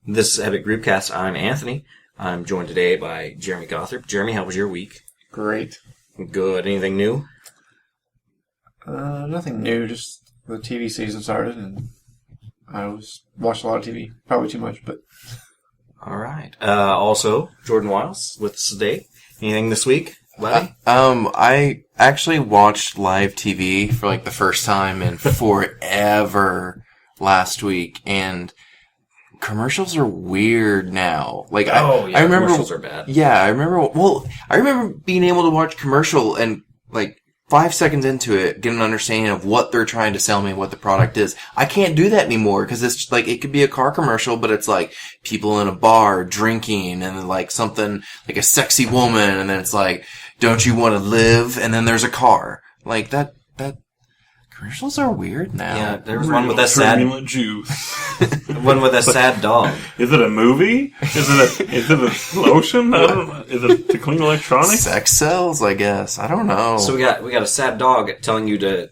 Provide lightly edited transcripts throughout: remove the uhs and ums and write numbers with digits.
This is Epic Groupcast. I'm Anthony. I'm joined today by Jeremy Gothrop. Jeremy, how was your week? Great. Good. Anything new? Nothing new. Just the TV season started, and watched a lot of TV. Probably too much, but All right. Also, Jordan Wiles with us today. Anything this week, buddy? I actually watched live TV for like the first time in forever last week, and commercials are weird now. Like I remember commercials are bad. Yeah, I remember being able to watch commercial and like 5 seconds into it, get an understanding of what they're trying to sell me, what the product is. I can't do that anymore because it's just, like, it could be a car commercial, but it's like people in a bar drinking and then like something like a sexy woman, and then it's like, don't you want to live? And then there's a car. Like that commercials are weird now. Yeah, there was one with a sad juice. one with a sad dog. Is it a movie? Is it a lotion? I don't know. Is it to clean electronics? Sex sells, I guess. I don't know. So we got a sad dog telling you to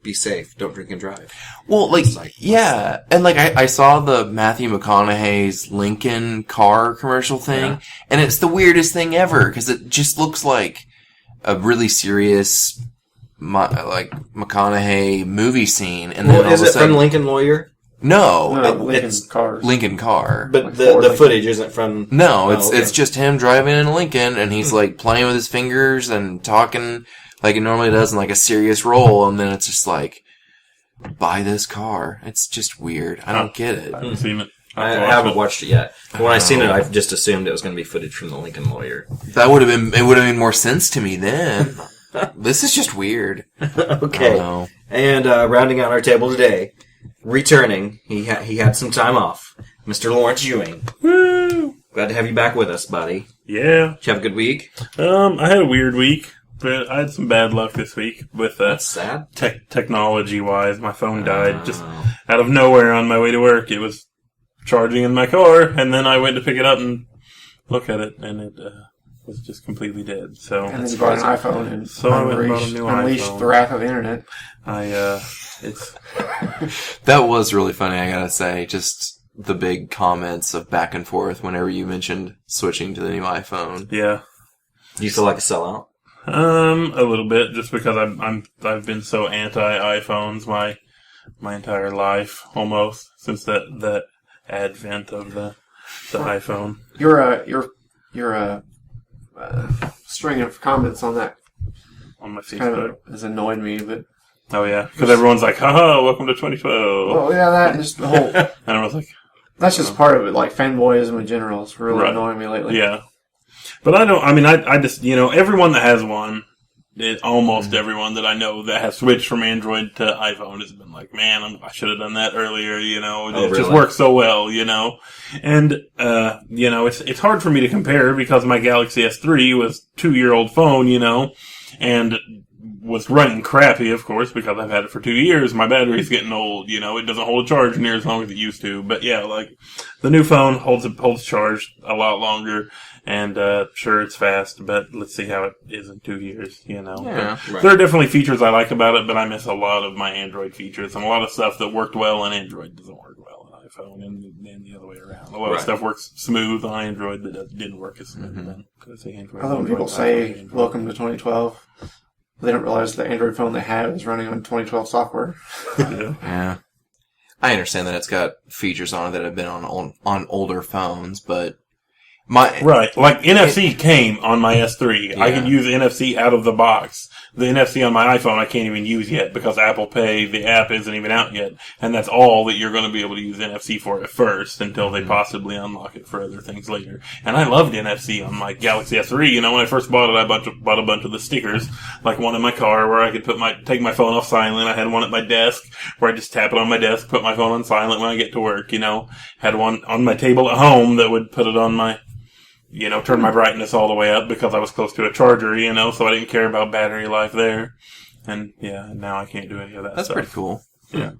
be safe, don't drink and drive. Well, yeah, and like I saw the Matthew McConaughey's Lincoln car commercial thing, and it's the weirdest thing ever because it just looks like a really serious, like McConaughey movie scene, and then all is of a it sudden, from Lincoln Lawyer? No, Lincoln cars. Lincoln car. But Like the footage isn't from. No, okay. it's just him driving in a Lincoln, and he's like playing with his fingers and talking like he normally does in like a serious role, and then it's just like, buy this car. It's just weird. I don't get it. I haven't seen it. I haven't watched it yet. But when I seen it, I've just assumed it was going to be footage from the Lincoln Lawyer. It would have made more sense to me then. This is just weird. Okay. And rounding out our table today, returning, he had some time off, Mr. Lawrence Ewing. Woo! Glad to have you back with us, buddy. Yeah. Did you have a good week? I had a weird week, but I had some bad luck this week with That's sad. technology-wise. My phone died just out of nowhere on my way to work. It was charging in my car, and then I went to pick it up and look at it, and it was just completely dead. So, And then you bought an iPhone and So I went and bought a new unleashed iPhone. the wrath of the internet. It's That was really funny, I gotta say. Just the big comments of back and forth whenever you mentioned switching to the new iPhone. yeah. Do you feel like a sellout? A little bit, just because I've been so anti-iPhones my entire life, almost, since that advent of the iPhone. Your string of comments on that On my kind Facebook. of has annoyed me, but Oh yeah, because everyone's like, haha, welcome to 2012. well, yeah, that and just the whole. And I was like, That's just part of it. Like fanboyism in general is really Right. annoying me lately. yeah. But I just, everyone that has one, almost everyone that I know that has switched from Android to iPhone has been like, man, I should have done that earlier, it just really? works so well, And, it's hard for me to compare because my Galaxy S3 was 2-year-old phone, and was running crappy, of course, because I've had it for 2 years. My battery's getting old, it doesn't hold a charge near as long as it used to. But yeah, like, the new phone holds charge a lot longer, and, sure, it's fast, but let's see how it is in 2 years, Yeah. Right. There are definitely features I like about it, but I miss a lot of my Android features, and a lot of stuff that worked well on Android doesn't work well on iPhone, and the other way around. A lot of stuff works smooth on Android that didn't work as smooth then. Although when people say welcome to 2012, they don't realize the Android phone they have is running on 2012 software. Yeah. Yeah. I understand that it's got features on it that have been on older phones, but Right. Like, NFC came on my S3. I Yeah. can use NFC out of the box. The NFC on my iPhone I can't even use yet because Apple Pay, the app, isn't even out yet. And that's all that you're going to be able to use NFC for at first until they possibly unlock it for other things later. And I loved NFC on my Galaxy S3. When I first bought it, I bought a bunch of the stickers. Like one in my car where I could take my phone off silent. I had one at my desk where I just tap it on my desk, put my phone on silent when I get to work, Had one on my table at home that would put it on my turn my brightness all the way up because I was close to a charger, so I didn't care about battery life there. And, yeah, now I can't do any of that that's stuff. pretty cool. Yeah.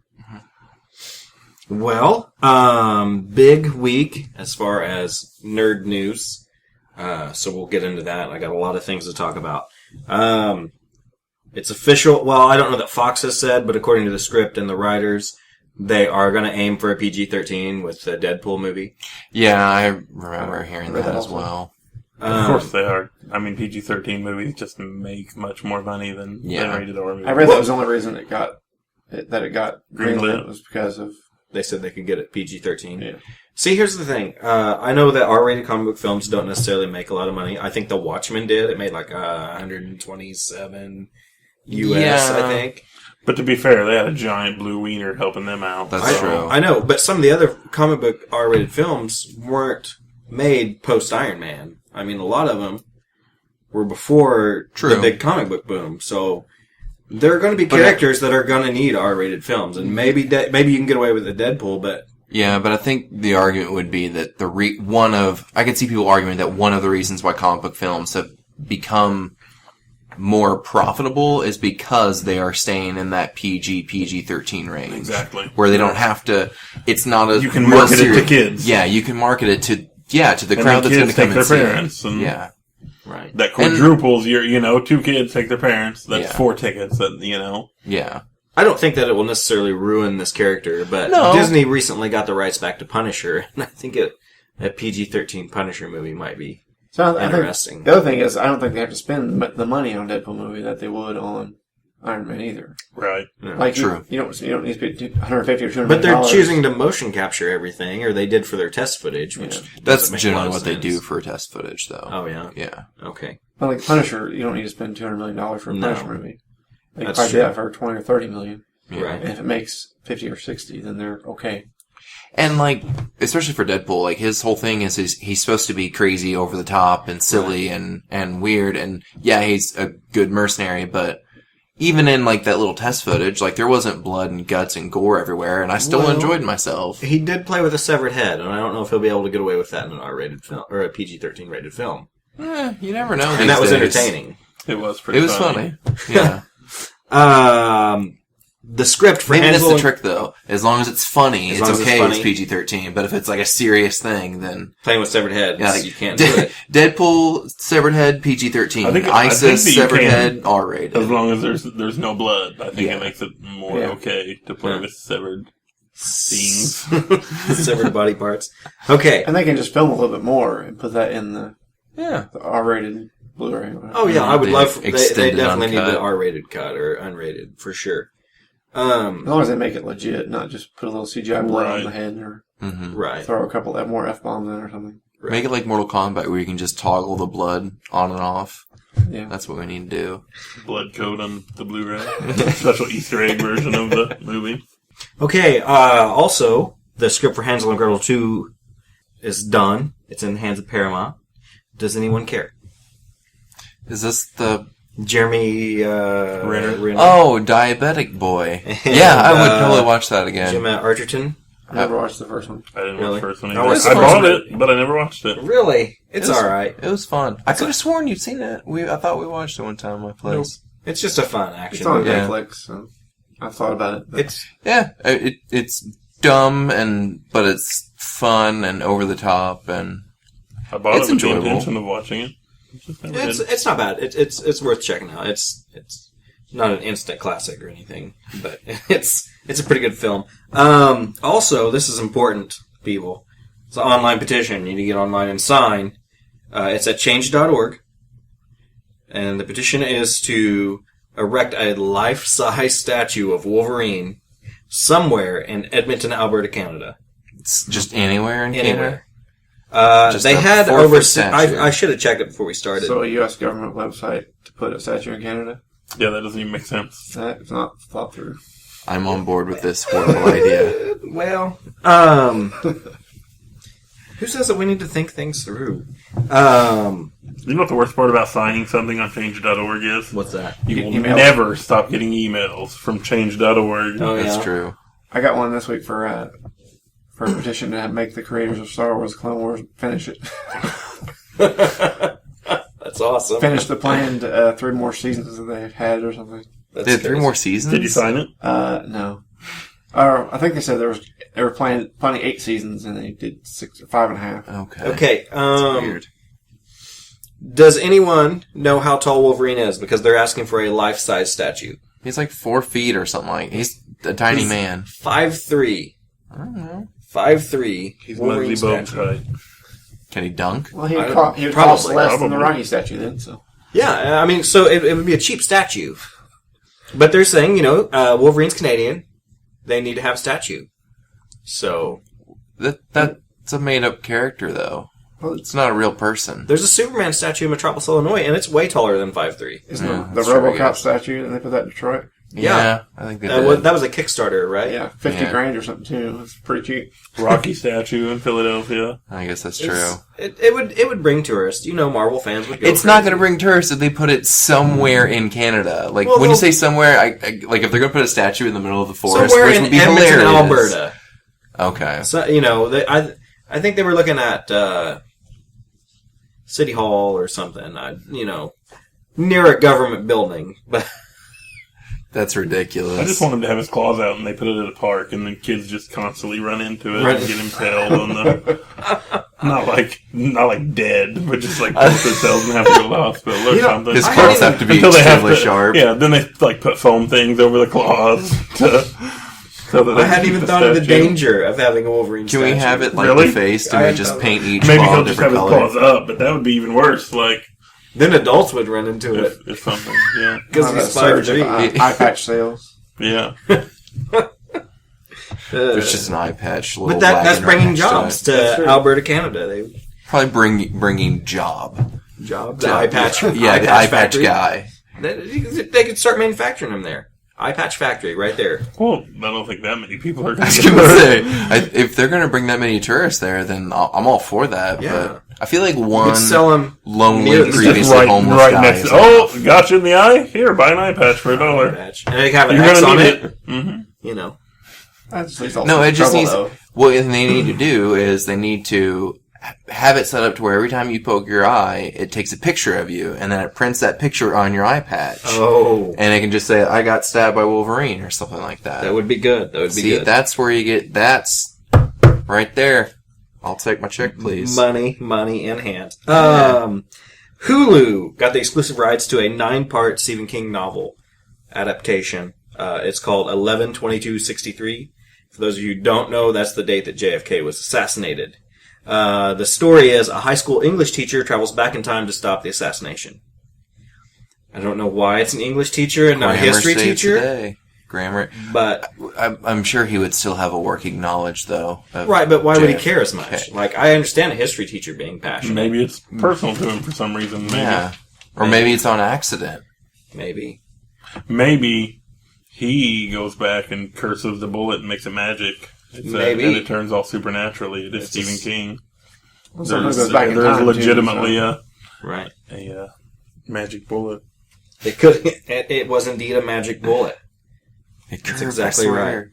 Well, big week as far as nerd news. So we'll get into that. I got a lot of things to talk about. It's official. Well, I don't know that Fox has said, but according to the script and the writers, they are going to aim for a PG-13 with the Deadpool movie. Yeah, I remember hearing read that that as also. well. Of course they are. I mean, PG-13 movies just make much more money than rated R movies. I read that was the only reason it got greenlit Greenlit. was because of They said they could get it PG-13. Yeah. See, here's the thing. I know that R-rated comic book films don't necessarily make a lot of money. I think The Watchmen did. It made like 127 US, I Yeah. think. But to be fair, they had a giant blue wiener helping them out. That's true. I know, but some of the other comic book R-rated films weren't made post-Iron Man. I mean, a lot of them were before True. the big comic book boom. So there are going to be But- characters that are going to need R-rated films, and maybe you can get away with a Deadpool, but Yeah, but I think the argument would be that I could see people arguing that one of the reasons why comic book films have become more profitable is because they are staying in that PG-13 range. Exactly. Where they don't have to, it's not a You can real market it to serious- kids. Yeah, you can market it to the And crowd the that's going kids to come take and see their it. parents. And Yeah. right. that quadruples your, 2 kids take their parents. That's Yeah. 4 tickets that, Yeah. I don't think that it will necessarily ruin this character, but No. Disney recently got the rights back to Punisher, and I think a PG-13 Punisher movie might be So I think interesting. the other thing is I don't think they have to spend the money on Deadpool movie that they would on Iron Man either. Right. Yeah. Like True. You don't need to pay $150 or $200 But they're million. choosing to motion capture everything, or they did for their test footage, which Yeah. That's doesn't make a generally lot what of they sense. do for test footage, though. Oh yeah, Yeah. okay. But like Punisher, you don't need to spend $200 million for a No. Punisher movie. They could That's probably do true. that for 20 or 30 million. Yeah. Right. And if it makes 50 or 60, then they're okay. And like, especially for Deadpool, like his whole thing is he's supposed to be crazy, over the top, and silly, and weird, and yeah, he's a good mercenary, but even in like that little test footage, like there wasn't blood and guts and gore everywhere, and I still Well, enjoyed myself. He did play with a severed head, and I don't know if he'll be able to get away with that in an R-rated film or a PG-13 rated film. You never know. And these that was days. entertaining. It was pretty It was funny. Yeah. The script for Maybe that's Hansel the and- trick, though. As long as it's funny, As it's long as it's okay. It's funny. PG-13. But if it's like a serious thing, then playing with severed heads, yeah, like, you can't do it. Deadpool severed head PG-13. I think ISIS that you severed can, head R-rated. As long as there's no blood, I think Yeah. it makes it more Yeah. okay to play Yeah. with severed scenes. Severed body parts. Okay. And they can just film a little bit more and put that in the Yeah. R-rated Blu-ray. Oh yeah, I would The love. They extended definitely need uncut. the R-rated cut or unrated for sure. As long as they make it legit, not just put a little CGI blood on Right. the head or hmm Right. throw a couple more F-bombs in or something. Right. Make it like Mortal Kombat, where you can just toggle the blood on and off. Yeah. That's what we need to do. Blood coat on the Blu-ray. Special Easter egg version of the movie. Okay. Also, the script for Hansel and Gretel 2 is done. It's in the hands of Paramount. Does anyone care? Is this the... Jeremy Renner. Oh, Diabetic Boy. And, Yeah, I would totally watch that again. Jim Arterton. I never watched the first one. I didn't Really? watch the first one I either. watched the I first bought one. it, but I never watched it. Really? It's It was- alright. It was fun. I could have sworn you'd seen it. I thought we watched it one time at my place. It's just a fun action It's on movie. Yeah. Netflix, so I've thought about it. But It's Yeah, it's dumb but it's fun and over the top, and I bought It's it with enjoyable. the intention of watching it. Just never did. it's not bad. It's worth checking out. It's not an instant classic or anything, but it's a pretty good film. Also, this is important, people. It's an online petition. You need to get online and sign. It's at change.org. And the petition is to erect a life-size statue of Wolverine somewhere in Edmonton, Alberta, Canada. it's just anywhere in Anywhere. Canada. Just They a had 4-foot over... statue. I should have checked it before we started. so a U.S. government website to put a statue in Canada? Yeah, that doesn't even make sense. That is not thought through. I'm on board with this horrible idea. Well, who says that we need to think things through? You know what the worst part about signing something on change.org is? What's that? You will Email. never stop getting emails from change.org. Oh, That's yeah. true. I got one this week for a petition to make the creators of Star Wars Clone Wars finish it. That's awesome. Finish the planned 3 more seasons that they've had or something. That's They had 3 crazy. more seasons? Did you sign it? No. I think they said they were planning 8 seasons and they did 6 or 5.5. Okay. Okay. That's weird. Does anyone know how tall Wolverine is? Because they're asking for a life-size statue. He's like 4 feet or something like. He's a tiny He's man. 5'3". I don't know. 5'3". He's Wolverine Muggsy Bogues statue. height. Can he dunk? Well, he would Probably. cost less than the Probably. Rocky statue then. So Yeah, I mean, so it would be a cheap statue. But they're saying, Wolverine's Canadian. They need to have a statue. So, That's a made up character, though. Well, It's not a real person. there's a Superman statue in Metropolis, Illinois, and it's way taller than 5'3". isn't Yeah, the that's true, I RoboCop guess. statue? And they put that in Detroit. Yeah. I think they did. That was a Kickstarter, right? Yeah, 50 Yeah. grand or something too. It's pretty cheap. Rocky statue in Philadelphia. I guess that's true. It would bring tourists. Marvel fans would go It's not crazy. going to bring tourists if they put it somewhere in Canada. Like, Well, when you they'll- say somewhere, like, if they're going to put a statue in the middle of the forest, somewhere which in would be Edmonton, hilarious. Alberta. Okay. So, I think they were looking at City Hall or something. Near a government building, but That's ridiculous. I just want him to have his claws out and they put it at a park and then kids just constantly run into it Right. and get impaled on the... not like dead, but just like poke themselves and have to go to the hospital or something. His I claws hadn't have to be Until they have extremely to, sharp. Yeah, then they put foam things over the claws so that they I hadn't keep even the thought of the statue. danger of having a Wolverine Can statue. we have it like Really? the face? Do I we just don't paint each Maybe claw he'll a just have different his color? claws up, but that would be even worse. Like Then adults would run into it if something, yeah, because Well, he's that surge of 5'3". eye patch sales. yeah. It's just an eye patch. a little But that's wagon right bringing next to jobs it. to That's true. Alberta, Canada. They Probably bringing job. jobs. The eye patch. Yeah, the eye patch factory. guy. They could start manufacturing them there. Eye patch factory, right there. Well, I don't think that many people are I going was to gonna say, if they're gonna bring that many tourists there, then I'm all for that. Yeah. But I feel like You one could sell them. lonely, It's just previously homeless guy. next. is Oh, enough. got you in the eye. Here, buy an eye patch for $1. Patch. And they have an You're X gonna on need it. it. Mm-hmm. That just leaves all No, sorts it of just trouble, needs. though. What they need to do is they need to have it set up to where every time you poke your eye, it takes a picture of you, and then it prints that picture on your eye patch. Oh, And it can just say, "I got stabbed by Wolverine" or something like that. that would be good. That would be See, good. that's where you get. That's right there. I'll take my check, please. Money in hand. Hulu got the exclusive rights to a 9-part Stephen King novel adaptation. It's called 11/22/63. For those of you who don't know, that's the date that JFK was assassinated. The story is a high school English teacher travels back in time to stop the assassination. I don't know why it's an English teacher and not a Grammar history saved teacher, today. Grammar. but I'm sure he would still have a working knowledge, though. of right. But why would he JFK. care as much? Like, I understand a history teacher being passionate. Maybe it's personal to him for some reason. Maybe. Yeah. Or maybe it's on accident. Maybe. Maybe he goes back and curses the bullet and makes it magic. Maybe. And it turns all supernaturally. It is It's Stephen just- King. Well, sometimes it goes back in There's time, legitimately too, Right. a magic bullet. It could. It was indeed a magic bullet. That's exactly right.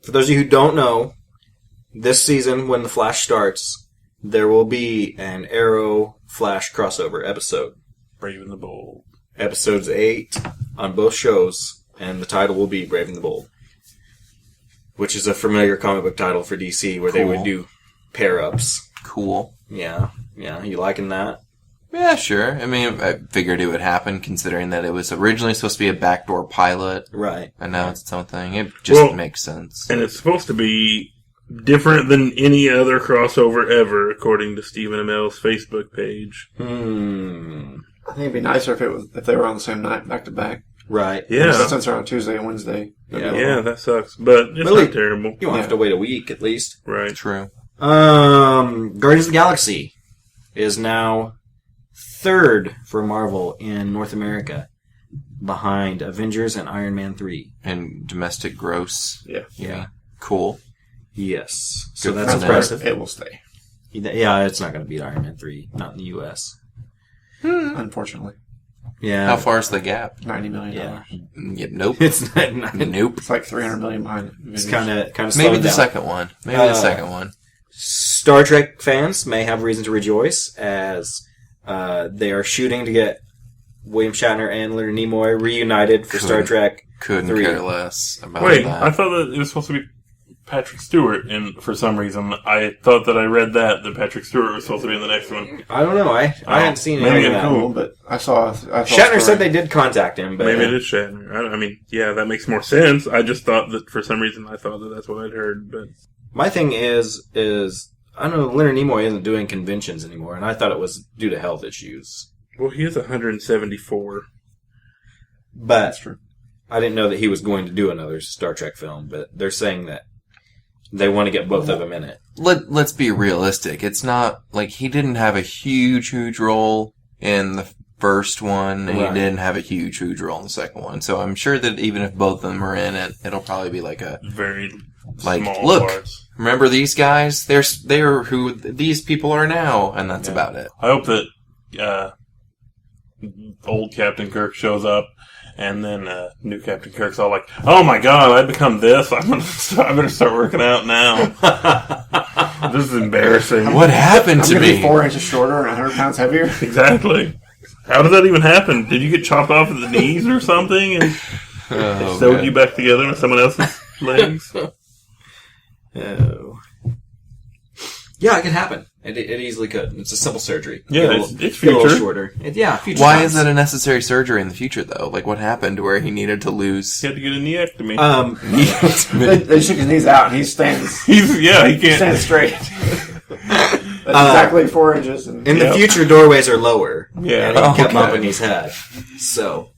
For those of you who don't know, this season when the Flash starts, there will be an Arrow Flash crossover episode. Brave and the Bold. Episodes 8 on both shows, and the title will be Brave and the Bold, which is a familiar comic book title for DC, where they Cool. would do pair-ups. Cool. Yeah, you liking that? Yeah, sure. I mean, I figured it would happen, considering that it was originally supposed to be a backdoor pilot, Right. and now it's its own thing. It just Well, makes sense. And it's supposed to be different than any other crossover ever, according to Stephen Amell's Facebook page. I think it'd be nicer if they were on the same night, back to back. Right. Yeah. Since they're on Tuesday and Wednesday. Yeah. Yeah, that sucks. But it's Really? not terrible. You won't have to wait a week, at least. Right. True. Guardians of the Galaxy is now third for Marvel in North America, behind Avengers and Iron Man 3. And domestic gross. Yeah. Cool. Yes. So Good that's for them. impressive. It will stay, Yeah, it's not going to beat Iron Man 3, not in the U.S. unfortunately. Yeah. How far is the gap? $90 million. Yeah. Yep, nope. It's not Nope. It's like $300 million behind it. It's kind of Maybe slowing the down. second one. Maybe the second one. Star Trek fans may have reason to rejoice as they are shooting to get William Shatner and Leonard Nimoy reunited for Star Couldn't- Trek Couldn't 3. care less about Wait, that. I thought that it was supposed to be Patrick Stewart, and for some reason, I thought that I read that Patrick Stewart was supposed to be in the next one. I don't know. I hadn't seen maybe any of it's that. Cool, but I thought Shatner said they did contact him, but Maybe it is Shatner. I mean, yeah, that makes more sense. I just thought that for some reason I thought that that's what I'd heard. But my thing is I know Leonard Nimoy isn't doing conventions anymore, and I thought it was due to health issues. well, he is 174. But That's true. I didn't know that he was going to do another Star Trek film. But they're saying that they want to get both of them in it. Let's be realistic. It's not like he didn't have a huge role in the first one, and Right. he didn't have a huge role in the second one. So I'm sure that even if both of them are in it, it'll probably be like a Very like, small look, parts. remember these guys? They're who these people are now, and that's about it. I hope that old Captain Kirk shows up, and then new Captain Kirk's all like, "Oh my God, I've become this. I better start working out now. This is embarrassing." What happened I'm to going to me? be 4 inches shorter and 100 pounds heavier. Exactly. How did that even happen? Did you get chopped off at the knees or something and Oh, sewed man. you back together with someone else's legs? Oh. Yeah, it could happen. It easily could. It's a simple surgery. Yeah, Get a it's little- get a little future. shorter. Future. Why times. is that a necessary surgery in the future, though? Like, what happened where he needed to lose? He had to get a neectomy. They shook his knees out and he stands He can't. straight. That's exactly 4 inches. And In the Yep. future, doorways are lower. Yeah. And he kept Okay. bumping his head. So.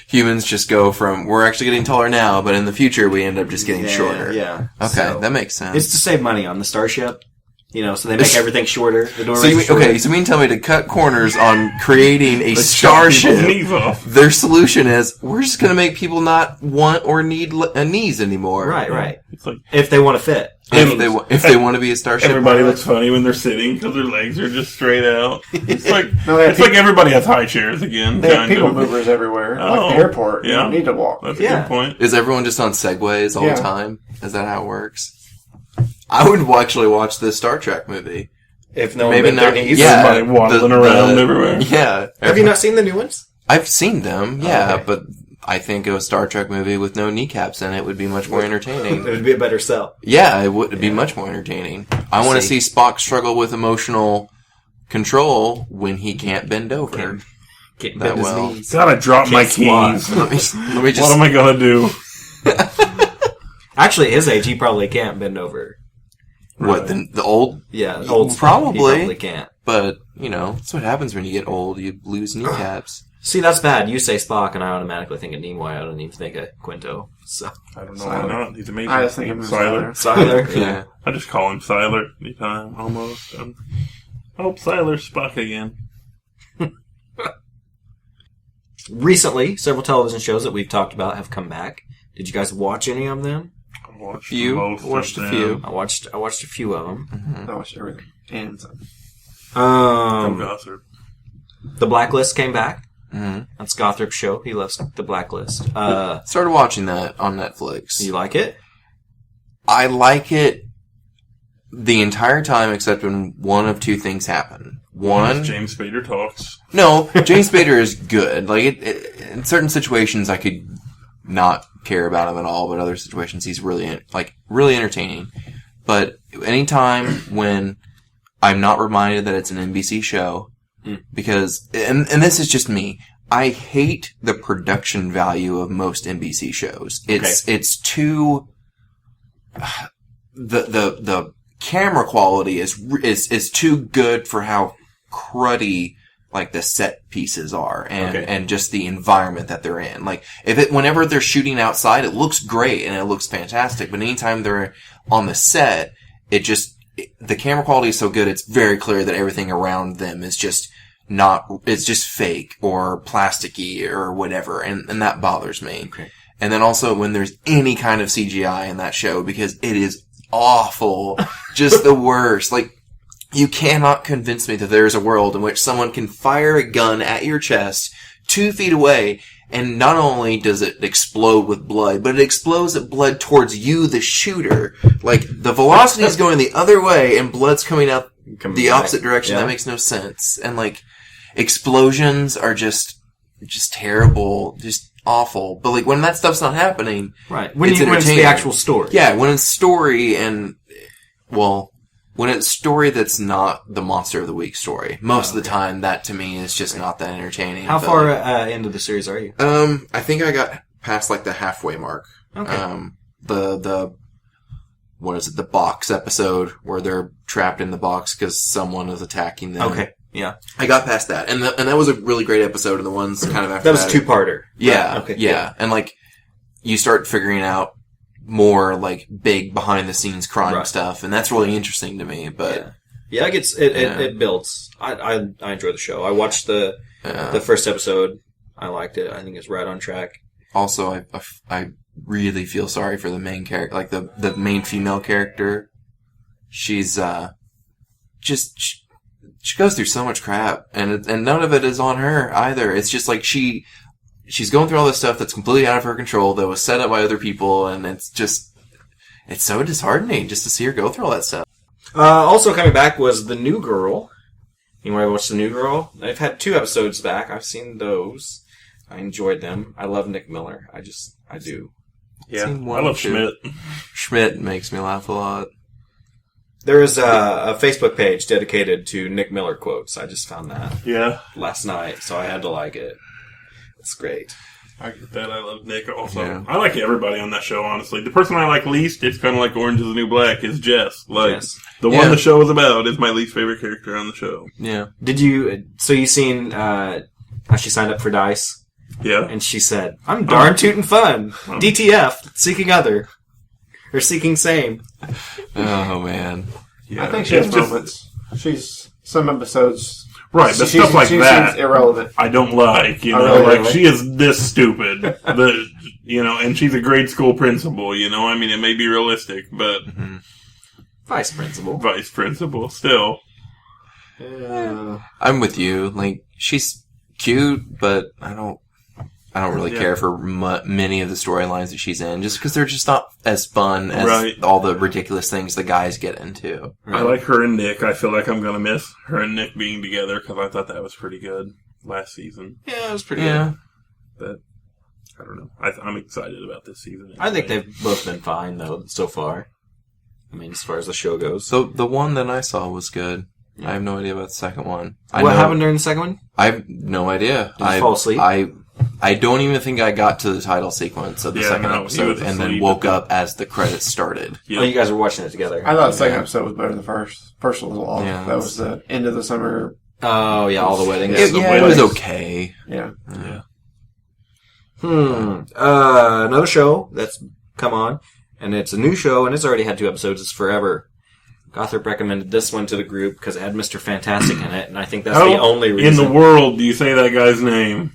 Humans just go from, we're actually getting taller now, but in the future we end up just getting shorter. Yeah. Okay, So, that makes sense. it's to save money on the Starship. So they make everything shorter. The doorways So you are mean, shorter. okay, so you mean tell me to cut corners on creating a People's starship? knees off. Their solution is, we're just going to make people not want or need knees anymore. Right. It's like If they want to fit. If they want to be a starship. everybody pilot. looks funny when they're sitting because their legs are just straight out. It's like No, they have it's like everybody has high chairs again. they have kind people of. movers everywhere. Oh, Like the airport. You yeah. don't need to walk. That's a Yeah. good point. Is everyone just on segways all Yeah. the time? Is that how it works? I would actually watch this Star Trek movie. If no one Maybe bent their not. knees. Yeah, Everybody waddling around everywhere. Yeah. Have you not seen the new ones? I've seen them, yeah, Okay. but I think a Star Trek movie with no kneecaps in it would be much more It entertaining. would be a better sell. Yeah, it would be much more entertaining. I want to see Spock struggle with emotional control when he can't bend over. Can't That bend his well. knees. Gotta drop my Can't squat. keys. Let me just. What am I gonna do? Actually, at his age, he probably can't bend over. What, the old? Yeah, old Spock, Probably. He probably can't. But, that's what happens when you get old. You lose kneecaps. See, that's bad. You say Spock, and I automatically think of Nimoy. I don't even think of Quinto. So, I don't know why not. He's amazing. I just think of him as Siler. Siler. Siler. Yeah. I just call him Siler anytime, almost. I hope Siler's Spock again. Recently, several television shows that we've talked about have come back. Did you guys watch any of them? I watched Few. most Watched of a them. few. I watched a few of them. I watched everything. And some. From Gossip. The Blacklist came back. hmm That's Gothrup's show. He loves The Blacklist. Started watching that on Netflix. You like it? I like it the entire time except when one of two things happen. One, James Spader talks. no, James Spader is good. Like, in certain situations, I could not care about him at all, but other situations, he's really entertaining. But anytime when I'm not reminded that it's an NBC show, because, and this is just me, I hate the production value of most NBC shows. It's too, the camera quality is too good for how cruddy like the set pieces are and just the environment that they're in. Like whenever they're shooting outside, it looks great and it looks fantastic. But anytime they're on the set, the camera quality is so good. It's very clear that everything around them is just it's just fake or plasticky or whatever. And that bothers me. Okay. And then also when there's any kind of CGI in that show, because it is awful, just the worst. Like, you cannot convince me that there's a world in which someone can fire a gun at your chest 2 feet away, and not only does it explode with blood, but it explodes with blood towards you, the shooter. Like, the velocity is going the other way, and blood's coming out the opposite direction. Yeah. That makes no sense. And, like, explosions are just terrible. Just awful. But like when that stuff's not happening, Right. When it's it's the entertaining. actual story. Yeah, when it's story and, well, when it's story that's not the Monster of the Week story. Most of the time, that to me is just not that entertaining. How But, far like, into the series are you? I think I got past like the halfway mark. Okay. What is it? The box episode where they're trapped in the box because someone is attacking them. Okay. Yeah. I got past that, and that was a really great episode. And the ones kind of after That was a two-parter. Yeah. Right. Okay. Yeah. And like, you start figuring out more like big behind the scenes crime Right. stuff, and that's really interesting to me. But Yeah, it builds. I enjoy the show. I watched the yeah. first episode. I liked it. I think it's right on track. Also, I really feel sorry for the main character, like the main female character. She's she goes through so much crap, and none of it is on her either. It's just like she's going through all this stuff that's completely out of her control, that was set up by other people, and it's so disheartening just to see her go through all that stuff. Also coming back was The New Girl. You want to watch The New Girl? They've had 2 episodes back. I've seen those. I enjoyed them. I love Nick Miller. I do. Yeah, Seen I one love or two. Schmidt. Schmidt makes me laugh a lot. There is a Facebook page dedicated to Nick Miller quotes. I just found that Yeah, last night, so I had to like it. It's great. I get that. I love Nick also. Yeah. I like everybody on that show, honestly. The person I like least, it's kind of like Orange is the New Black, is Jess. Like, Jess. the Yeah. one the show is about is my least favorite character on the show. Yeah. Did you? So you seen how she signed up for Dice? Yeah. And she said, "I'm darn tootin' fun. DTF, seeking other, or seeking same." Oh man. Yeah. I think she It's has just- moments. She's some episodes. Right, but she stuff like she that, seems irrelevant. I don't like, you Oh, know, really? like she is this stupid, and she's a grade school principal, you know, I mean, it may be realistic, but Vice principal. vice principal still. I'm with you. Like, she's cute, but I don't really Yeah. care for many of the storylines that she's in, just because they're just not as fun as Right. all the ridiculous things the guys get into. I like her and Nick. I feel like I'm gonna miss her and Nick being together because I thought that was pretty good last season. Yeah, it was pretty Yeah. good. But I don't know. I'm excited about this season. I think they've both been fine though so far. I mean, as far as the show goes. So the one that I saw was good. I have no idea about the second one. What happened during the second one? I have no idea. Did you fall asleep? I don't even think I got to the title sequence of the Yeah, second no, he episode, was and then asleep woke at the- up as the credits started. Yeah. Oh, you guys were watching it together. I thought the second episode was better than the first. First was a little off. Yeah, That was the end of the summer. Oh yeah, all the weddings. Yeah, It, the yeah, it was weddings. okay. Yeah. Yeah. Another show that's come on, and it's a new show, and it's already had 2 episodes. It's Forever. Gothrop recommended this one to the group because it had Mr. Fantastic in it, and I think that's the only in reason. the world do you say that guy's name?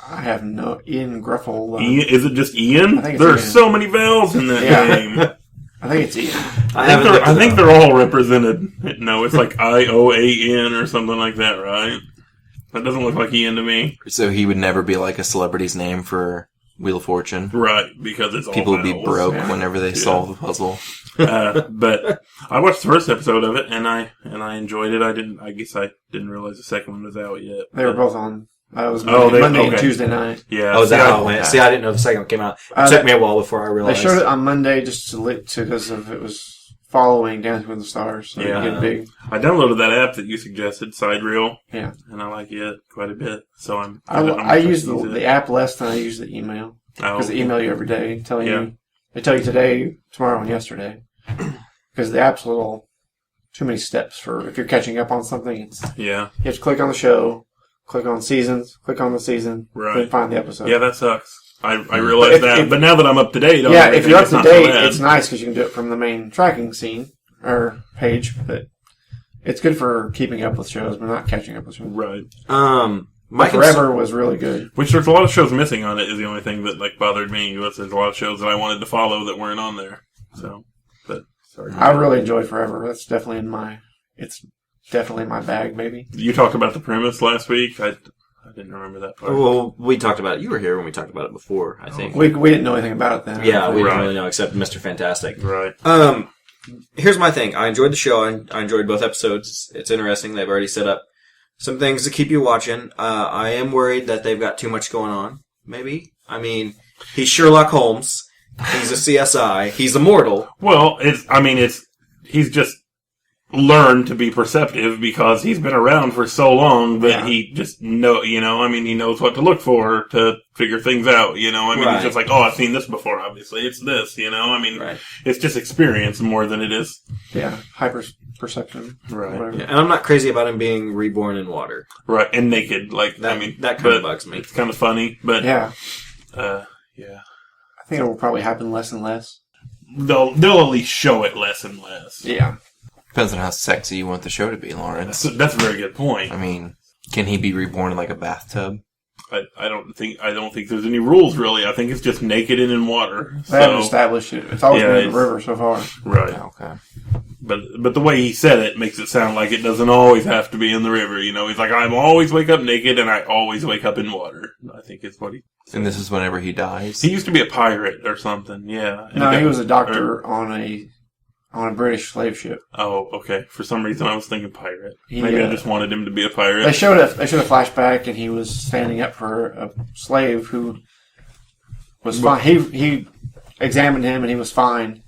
I have no Ian Gruffle. Ian, is it just Ian? I think it's There are Ian. so many vowels in that Yeah. name. I think it's Ian. I think they're all represented. No, it's like IOAN or something like that, right? That doesn't look like Ian to me. So he would never be like a celebrity's name for Wheel of Fortune. Right, because it's all People would be vowels. broke Yeah. whenever they solve the puzzle. But I watched the first episode of it and I enjoyed it. I guess I didn't realize the second one was out yet. They were both on. It was Oh, Monday and okay. Tuesday night. Yeah. Oh, is that see, how it went? See, I didn't know the second one came out. It Uh, took me a while before I They realized. showed it on Monday just to because of it was following Dancing with the Stars. So Yeah. you get big. I downloaded that app that you suggested, Sidereel, Yeah. and I like it quite a bit. So I'm I gonna use use it. the app less than I use the email. Oh, Because they email you every day telling Yeah. you. They tell you today, tomorrow, and yesterday. Because the app's a little too many steps for if you're catching up on something. yeah, You have to click on the show, click on seasons, click on the season, Right. then find the episode. yeah, that sucks. I realize if- that, if- but now that I'm up to date, on Yeah, everything, if you're up it's to not so date, bad. it's nice because you can do it from the main tracking scene or page. But it's good for keeping up with shows, but not catching up with shows. right. My But Forever was really good. Which there's a lot of shows missing on it. Is the only thing that like bothered me. Was there's a lot of shows that I wanted to follow that weren't on there. So, but sorry. I really enjoyed Forever. That's definitely it's definitely my bag, baby. You talked about the premise last week. I didn't remember that part. Well, we talked about it. You were here when we talked about it before, I think. We didn't know anything about it then. Yeah, we Right. didn't really know except Mr. Fantastic. Right. Here's my thing. I enjoyed the show. I enjoyed both episodes. It's interesting. They've already set up some things to keep you watching. I am worried that they've got too much going on, maybe. I mean, he's Sherlock Holmes. He's a CSI. He's immortal. Well, he's just learned to be perceptive because he's been around for so long that he just he knows what to look for to figure things out, Right. He's just like, oh, I've seen this before, obviously, it's this, Right. It's just experience more than it is. Yeah, hyper perception. Right. Whatever. Yeah, and I'm not crazy about him being reborn in water. Right, and naked, That kind of bugs me. It's kind of funny, but, Yeah. yeah. I think it will probably happen less and less. They'll at least show it less and less. Yeah. Depends on how sexy you want the show to be, Lawrence. That's a very good point. I mean, can he be reborn in like a bathtub? I don't think there's any rules really. I think it's just naked and in water. They haven't established it. It's always been in the river so far. Right. Okay. But the way he said it makes it sound like it doesn't always have to be in the river. He's like, I always wake up naked and I always wake up in water. I think is what he. And this is whenever he dies? He used to be a pirate or something. Yeah. No, he was a doctor on a British slave ship. Oh, okay. For some reason, I was thinking pirate. He, Maybe I just wanted him to be a pirate. They showed a flashback, and he was standing up for a slave who was fine. He examined him, and he was fine,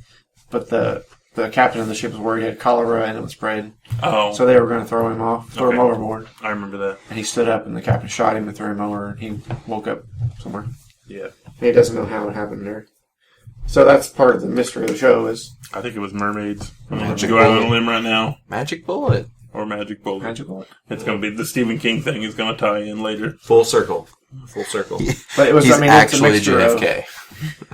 but the captain of the ship was worried he had cholera and it would spread. Oh, So they were going to throw him Okay. overboard. I remember that. And he stood up, and the captain shot him and threw him over, and he woke up somewhere. Yeah. And he doesn't know how it happened there. So that's part of the mystery of the show is I think it was mermaids. I'm going to Magic go out on a bullet. limb right now. Magic bullet. Or magic bullet. magical. It's going to be the Stephen King thing is going to tie in later. Full circle. Full circle. But it was, He's it's a actually mixture of... JFK.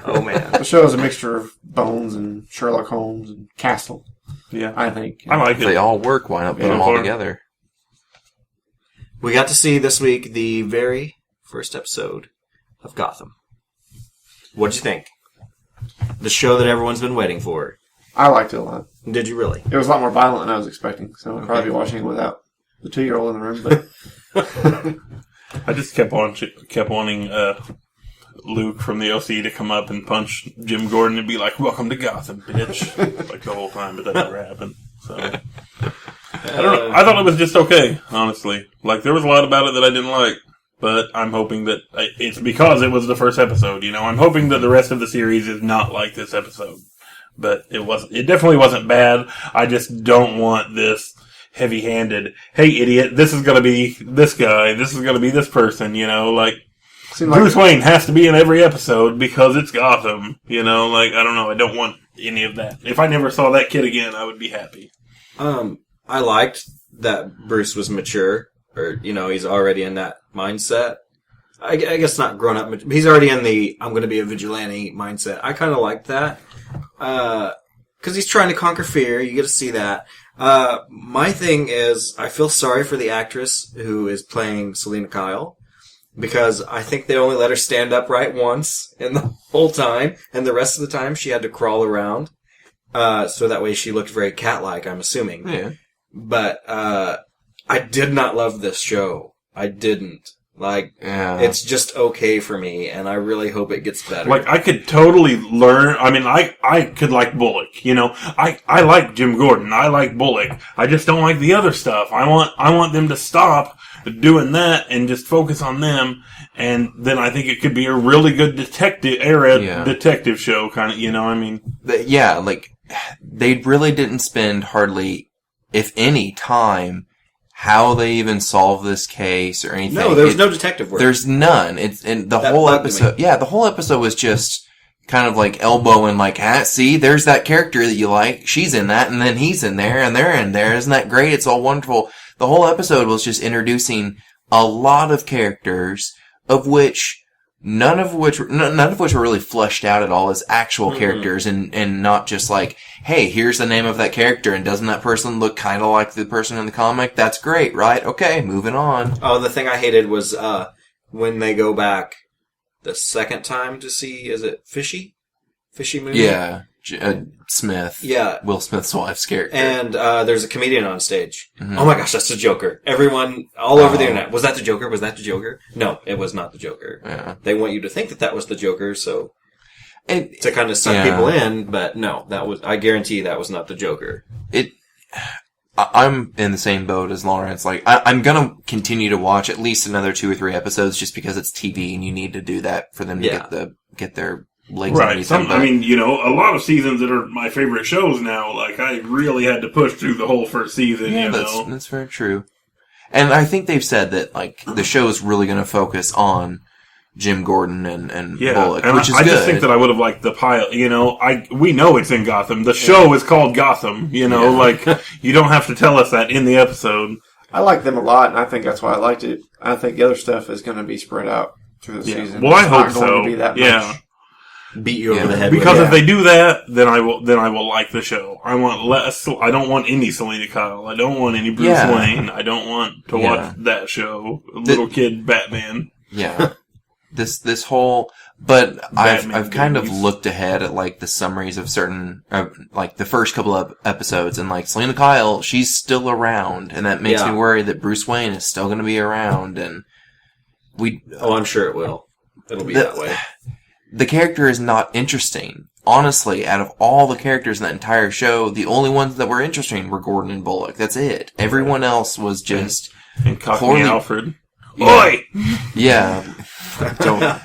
Oh, man. The show is a mixture of Bones and Sherlock Holmes and Castle, Yeah. I think. I like If they it. all work, why not put Yeah. them all together? We got to see this week the very first episode of Gotham. What'd you think? The show that everyone's been waiting for. I liked it a lot. Did you really? It was a lot more violent than I was expecting, so I'll probably be watching it without the 2-year-old in the room. But I just kept wanting Luke from the OC to come up and punch Jim Gordon and be like, "Welcome to Gotham, bitch!" like the whole time, but that never happened. So I don't know. I thought it was just okay, honestly. Like there was a lot about it that I didn't like, but I'm hoping that it's because it was the first episode. I'm hoping that the rest of the series is not like this episode. But it wasn't. It definitely wasn't bad. I just don't want this heavy-handed. Hey, idiot! This is going to be this guy. This is going to be this person. Like seemed like Bruce Wayne has to be in every episode because it's Gotham. I don't know. I don't want any of that. If I never saw that kid again, I would be happy. I liked that Bruce was mature, or, he's already in that mindset. I guess not grown up, but he's already in the, I'm going to be a vigilante mindset. I kind of liked that. Because he's trying to conquer fear. You get to see that. My thing is, I feel sorry for the actress who is playing Selena Kyle. Because I think they only let her stand upright once in the whole time. And the rest of the time she had to crawl around. So that way she looked very cat-like, I'm assuming. Yeah. But, I did not love this show. I didn't. Yeah. It's just okay for me, and I really hope it gets better. Like, I could totally learn. I mean, I could like Bullock, I like Jim Gordon. I like Bullock. I just don't like the other stuff. I want them to stop doing that and just focus on them. And then I think it could be a really good detective show, kind of, Yeah, like, they really didn't spend hardly, if any, time how they even solve this case or anything. No, there was no detective work. There's none. The That whole bugged episode, me. yeah, the whole episode was just kind of like elbowing, like, see, there's that character that you like. She's in that, and then he's in there, and they're in there. Isn't that great? It's all wonderful. The whole episode was just introducing a lot of characters, of which none of which were really fleshed out at all as actual characters, and not just like, hey, here's the name of that character, and doesn't that person look kind of like the person in the comic? That's great, right? Okay, moving on. Oh, the thing I hated was when they go back the second time to see, is it Fishy movie? Yeah, Smith. Yeah. Will Smith's wife's character. And there's a comedian on stage. Mhm. Oh my gosh, that's the Joker. Everyone all over the internet. Was that the Joker? Was that the Joker? No, it was not the Joker. Yeah. They want you to think that was the Joker, so It, to kind of suck Yeah. people in, but no, I guarantee that was not the Joker. I'm in the same boat as Lawrence. Like, I'm gonna continue to watch at least another 2 or 3 episodes just because it's TV and you need to do that for them to get their legs Right. underneath them. I mean, a lot of seasons that are my favorite shows now, like, I really had to push through the whole first season, yeah, that's very true. And I think they've said that, like, the show is really gonna focus on Jim Gordon and Bullock, and which is I good. just think that I would have liked the pilot. We know it's in Gotham. The show is called Gotham. Like you don't have to tell us that in the episode. I like them a lot, and I think that's why I liked it. I think the other stuff is going to be spread out through the season. Well, I It's hope not going so. to be that much. Beat you over Yeah. the head Because with if they do that, then I will like the show. I want less. I don't want any Selena Kyle. I don't want any Bruce Yeah. Wayne. I don't want to watch that show. Little kid Batman. Yeah. This whole, but Batman I've kind of babies. looked ahead at like the summaries of certain, like the first couple of episodes, and like Selena Kyle, she's still around, and that makes me worry that Bruce Wayne is still going to be around, and I'm sure it will. It'll be that way. The character is not interesting. Honestly, out of all the characters in that entire show, the only ones that were interesting were Gordon and Bullock. That's it. Everyone else was just And Cockney poorly- Alfred. Yeah. Oi! Yeah. I don't know.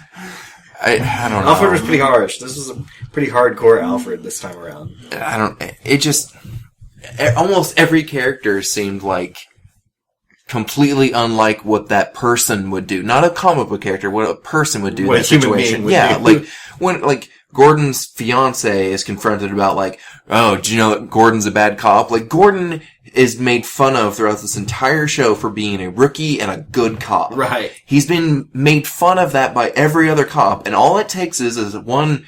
Alfred was pretty harsh. This was a pretty hardcore Alfred this time around. It just, almost every character seemed like completely unlike what that person would do. Not a comic book character, what a person would do in What that a human situation. being would Yeah, do. like, when, like, Gordon's fiance is confronted about, like, oh, do you know that Gordon's a bad cop? Like, Gordon is made fun of throughout this entire show for being a rookie and a good cop. Right. He's been made fun of that by every other cop, and all it takes is one,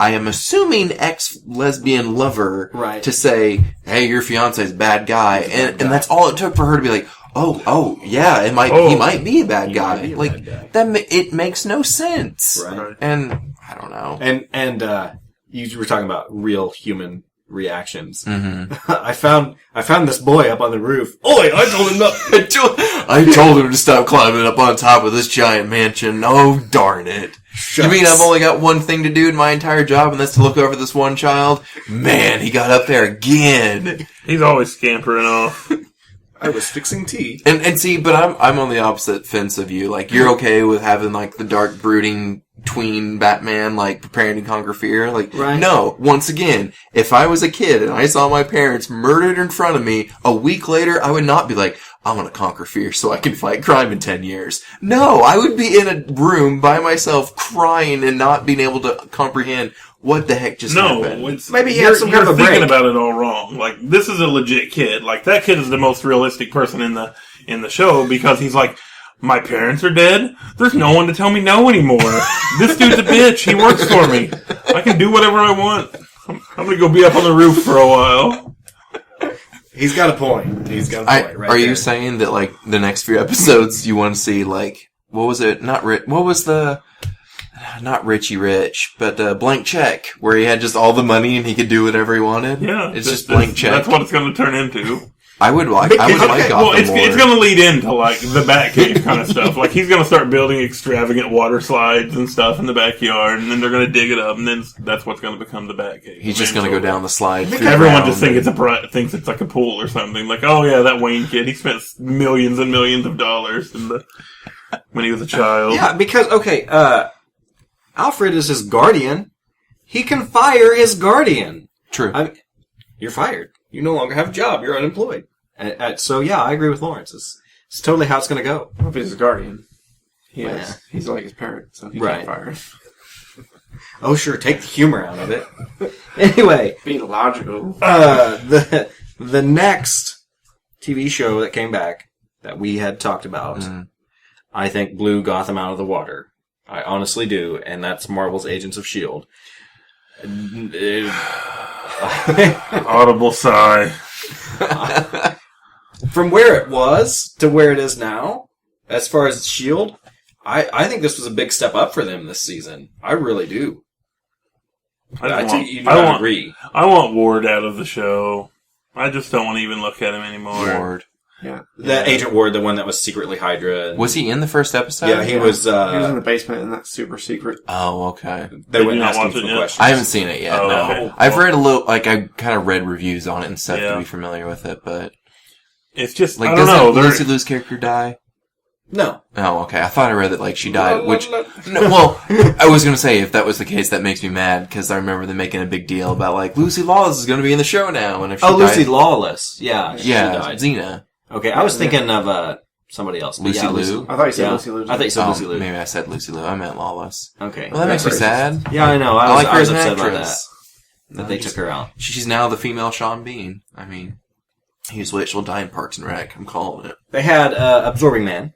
I am assuming, ex-lesbian lover Right. to say, hey, your fiance's a bad guy. And that's all it took for her to be like, oh, yeah, he might be a bad guy. might be a Like, bad guy. it makes no sense. Right. And, I don't know. And you were talking about real human reactions. Mm-hmm. I found this boy up on the roof. Oi! I told him not. I told him to stop climbing up on top of this giant mansion. Oh, darn it. You mean I've only got one thing to do in my entire job, and that's to look over this one child? Man, he got up there again. He's always scampering off. I was fixing tea. And see, but I'm on the opposite fence of you. Like, you're okay with having, like, the dark, brooding tween Batman, like, preparing to conquer fear? Like, Right. no. Once again, if I was a kid and I saw my parents murdered in front of me, a week later, I would not be like, I want to conquer fear so I can fight crime in 10 years. No, I would be in a room by myself crying and not being able to comprehend what the heck just happened. Maybe he had some kind of a thinking break. about it all wrong. Like, this is a legit kid. Like, that kid is the most realistic person in the show because he's like, my parents are dead. There's no one to tell me no anymore. This dude's a bitch. He works for me. I can do whatever I want. I'm gonna go be up on the roof for a while. He's got a point. He's got a point. Right Are you there. saying that, like, the next few episodes you want to see, like, what was it? Not Richie Rich, but Blank Check, where he had just all the money and he could do whatever he wanted? Yeah, It's just Blank Check. That's what it's gonna turn into. I would like Okay, Gotham Well, it's more. going to lead into, like, the Batcave kind of stuff. Like, he's going to start building extravagant water slides and stuff in the backyard, and then they're going to dig it up, and then that's what's going to become the Batcave. He's just going to go down the slide. through Everyone ground just thinks it's like a pool or something. Like, oh yeah, that Wayne kid, he spent millions and millions of dollars when he was a child. Yeah, because Alfred is his guardian. He can fire his guardian. True. You're fired. You no longer have a job. You're unemployed. So yeah, I agree with Lawrence. It's totally how it's going to go. If he's his guardian, Yeah. he's like his parent, so he Right. can't fire him. Oh sure, take the humor out of it. Anyway, Being logical. the next TV show that came back that we had talked about, I think blew Gotham out of the water. I honestly do, and that's Marvel's Agents of S.H.I.E.L.D. Audible sigh. From where it was to where it is now, as far as S.H.I.E.L.D., I think this was a big step up for them this season. I really do. I think you don't agree. I want Ward out of the show. I just don't want to even look at him anymore. Ward. Yeah. The Agent Ward, the one that was secretly Hydra. Was he in the first episode? Yeah, he was. He was in the basement, and that's super secret. Oh, okay. They Did went you not asking watch for it yet? questions. I haven't seen it yet, Oh, no. okay. I've read a little, like, I kind of read reviews on it and stuff Yeah. to be familiar with it, but It's just, Like, I don't know. doesn't Lucy Liu's character die? No. Oh, okay. I thought I read that, like, she died, which... No, well, I was gonna say, if that was the case, that makes me mad, because I remember them making a big deal about, like, Lucy Lawless is gonna be in the show now, and if she died... Lucy Lawless. Yeah, she Yeah, died. Xena. Okay, I was thinking of somebody else. Lucy Liu? I thought you said Yeah. Lucy Liu. I thought you said Oh, Lucy Liu. maybe I said Lucy Liu. I meant Lawless. Okay. Well, that makes me That's sad. Yeah, I know. I like her I as was an upset about actress. that they took her out. She's now the female Sean Bean. I mean, here's what she'll die in Parks and Rec. I'm calling it. They had Absorbing Man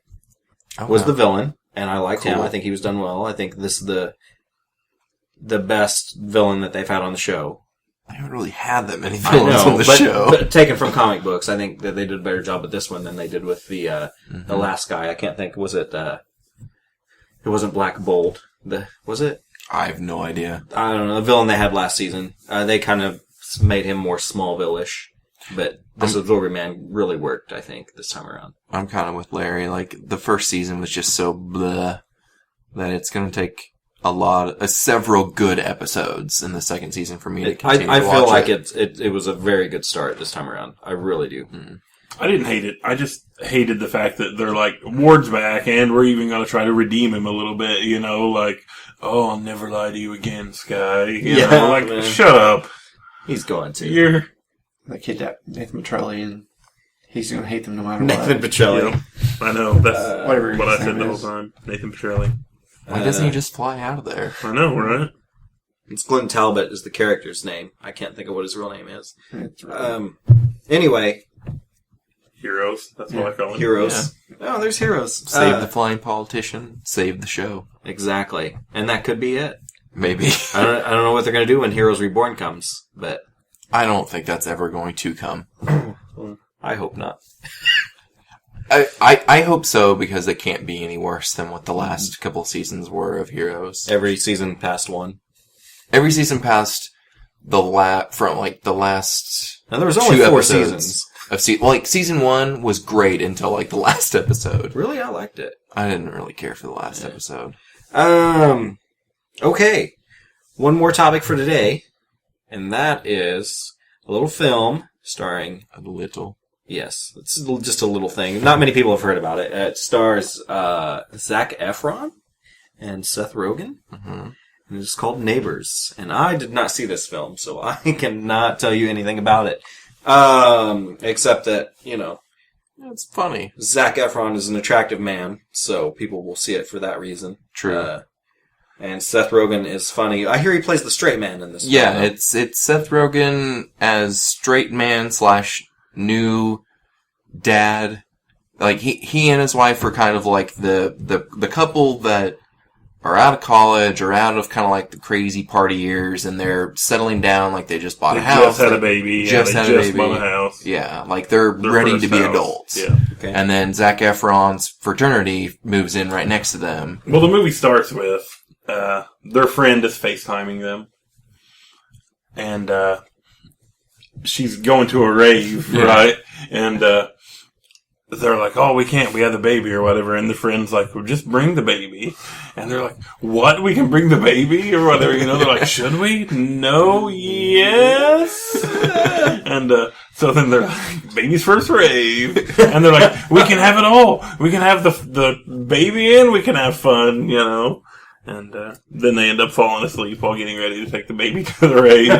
was Okay. the villain, and I liked him. Cool. I think he was done well. I think this is the best villain that they've had on the show. I haven't really had that many I villains know, on the but, show. but taken from comic books, I think that they did a better job with this one than they did with the last guy. I can't think. Was it? It wasn't Black Bolt. Was it? I have no idea. I don't know. The villain they had last season. They kind of made him more Smallville-ish, but this Absorbing Man really worked. I think this time around. I'm kind of with Larry. Like, the first season was just so bleh that it's going to take several good episodes in the second season for me to continue I to feel watch like it. it was a very good start this time around. I really do. I didn't hate it. I just hated the fact that they're like, Ward's back, and we're even going to try to redeem him a little bit, you know, like, oh, I'll never lie to you again, Sky. You know, like, man. shut up. He's going to. You're... They kidnapped Nathan Petrelli, and he's going to hate them no matter Nathan what. Petrelli. Yep. I know. That's Whatever what I his said name the whole is. time. Nathan Petrelli. Why doesn't he just fly out of there? I know, right? It's Glenn Talbot is the character's name. I can't think of what his real name is. It's really- Anyway, Heroes. That's what I call them. heroes. Oh, there's heroes. Save the flying politician, save the show. Exactly, and that could be it. Maybe. I don't know what they're going to do when Heroes Reborn comes, but I don't think that's ever going to come. I hope not. I hope so, because it can't be any worse than what the last couple seasons were of Heroes. Every season past one. Every season past the last And there was only two 4 episodes seasons. of season 1 was great until like the last episode. Really, I liked it. I didn't really care for the last episode. Okay. One more topic for today, and that is a little film starring... A little. Yes, it's just a little thing. Not many people have heard about it. It stars Zac Efron and Seth Rogen. Mm-hmm. And it's called Neighbors. And I did not see this film, so I cannot tell you anything about it. Except that, It's funny. Zac Efron is an attractive man, so people will see it for that reason. True. And Seth Rogen is funny. I hear he plays the straight man in this film. Yeah, it's Seth Rogen as straight man / new dad. Like he and his wife are kind of like the couple that are out of college or out of kind of like the crazy party years, and they're settling down. Like they just bought a They house. just had a baby. Just yeah, had they a just baby. bought a house. Yeah, like they're Their ready first to be house. adults. Yeah. Okay. And then Zac Efron's fraternity moves in right next to them. Well, the movie starts with their friend is FaceTiming them, and she's going to a rave, Yeah. right? And they're like, "Oh, we can't. We have the baby or whatever." And the friend's like, "Well, just bring the baby." And they're like, "What? We can bring the baby or whatever?" You know? They're like, "Should we? No. Yes." And so then they're like, "Baby's first rave," and they're like, "We can have it all. We can have the baby and we can have fun," you know. And then they end up falling asleep while getting ready to take the baby to the rave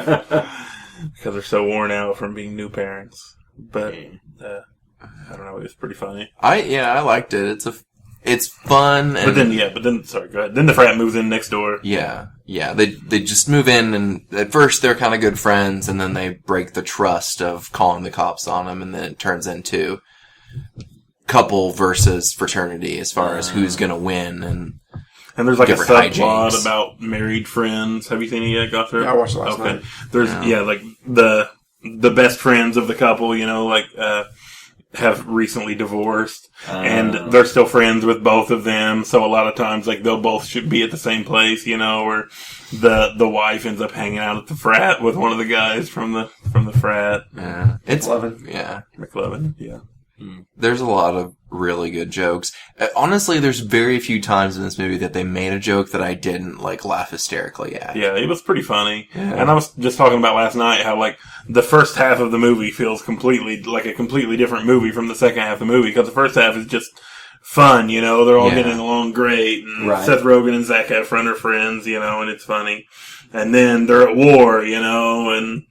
because they're so worn out from being new parents. But I don't know, it was pretty funny. I liked it. It's fun. And But then sorry, go ahead. Then the frat moves in next door. Yeah. They just move in, and at first they're kind of good friends, and then they break the trust of calling the cops on them, and then it turns into couple versus fraternity as far as who's gonna win. And there's like a Different subplot hijinks. about married friends. Have you seen it yet, Gothard? Yeah, I watched it last night. There's like the best friends of the couple, you know, like have recently divorced, and they're still friends with both of them. So a lot of times, like they'll both should be at the same place, you know, or the wife ends up hanging out at the frat with one of the guys from the frat. Yeah, it's McLovin. Yeah, McLovin, yeah. There's a lot of really good jokes. Honestly, there's very few times in this movie that they made a joke that I didn't laugh hysterically at. Yeah, it was pretty funny. Yeah. And I was just talking about last night how the first half of the movie feels completely like a completely different movie from the second half of the movie, because the first half is just fun, they're all getting along great, and Seth Rogen and Zac Efron are friends, and it's funny. And then they're at war, and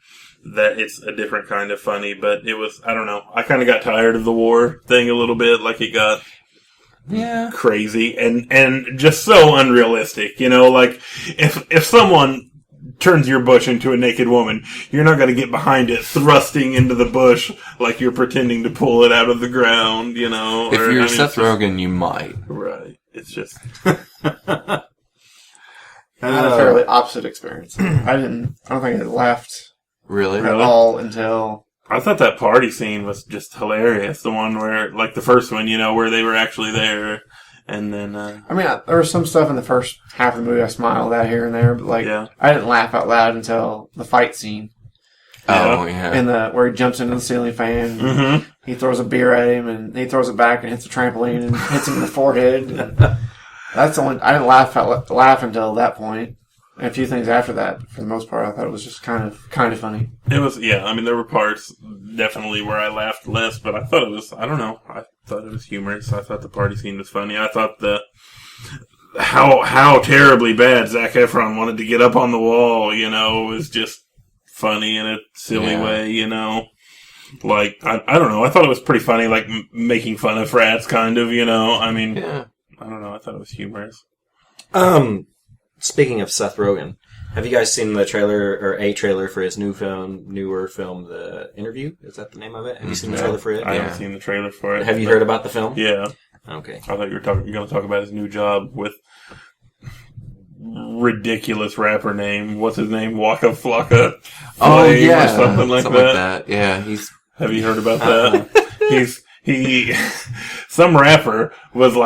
that it's a different kind of funny, but it was, I don't know, I kind of got tired of the war thing a little bit, it got crazy and just so unrealistic, if someone turns your bush into a naked woman, you're not going to get behind it thrusting into the bush like you're pretending to pull it out of the ground, If you're Seth Rogen, you might. Right. It's just... I had a fairly opposite experience. I don't think I laughed Really? at all until... I thought that party scene was just hilarious. The one where, the first one, where they were actually there. And then... there was some stuff in the first half of the movie I smiled at here and there, but, I didn't laugh out loud until the fight scene. Oh, yeah. And where he jumps into the ceiling fan. Mm-hmm. He throws a beer at him, and he throws it back and hits the trampoline and hits him in the forehead. And that's the only... I didn't laugh until that point. And a few things after that, for the most part, I thought it was just kind of funny. It was, there were parts definitely where I laughed less, but I thought it was, I don't know, I thought it was humorous. I thought the party scene was funny. I thought how terribly bad Zac Efron wanted to get up on the wall, was just funny in a silly way, I don't know. I thought it was pretty funny, making fun of frats, kind of, I don't know. I thought it was humorous. Speaking of Seth Rogen, have you guys seen the trailer or a trailer for his newer film, The Interview? Is that the name of it? Have you seen the trailer for it? I haven't seen the trailer for it. Have you heard about the film? Yeah. Okay. I thought you were going to talk about his new job with ridiculous rapper name. What's his name? Waka Flocka Flame or something like that. Yeah, Have you heard about that? Some rapper was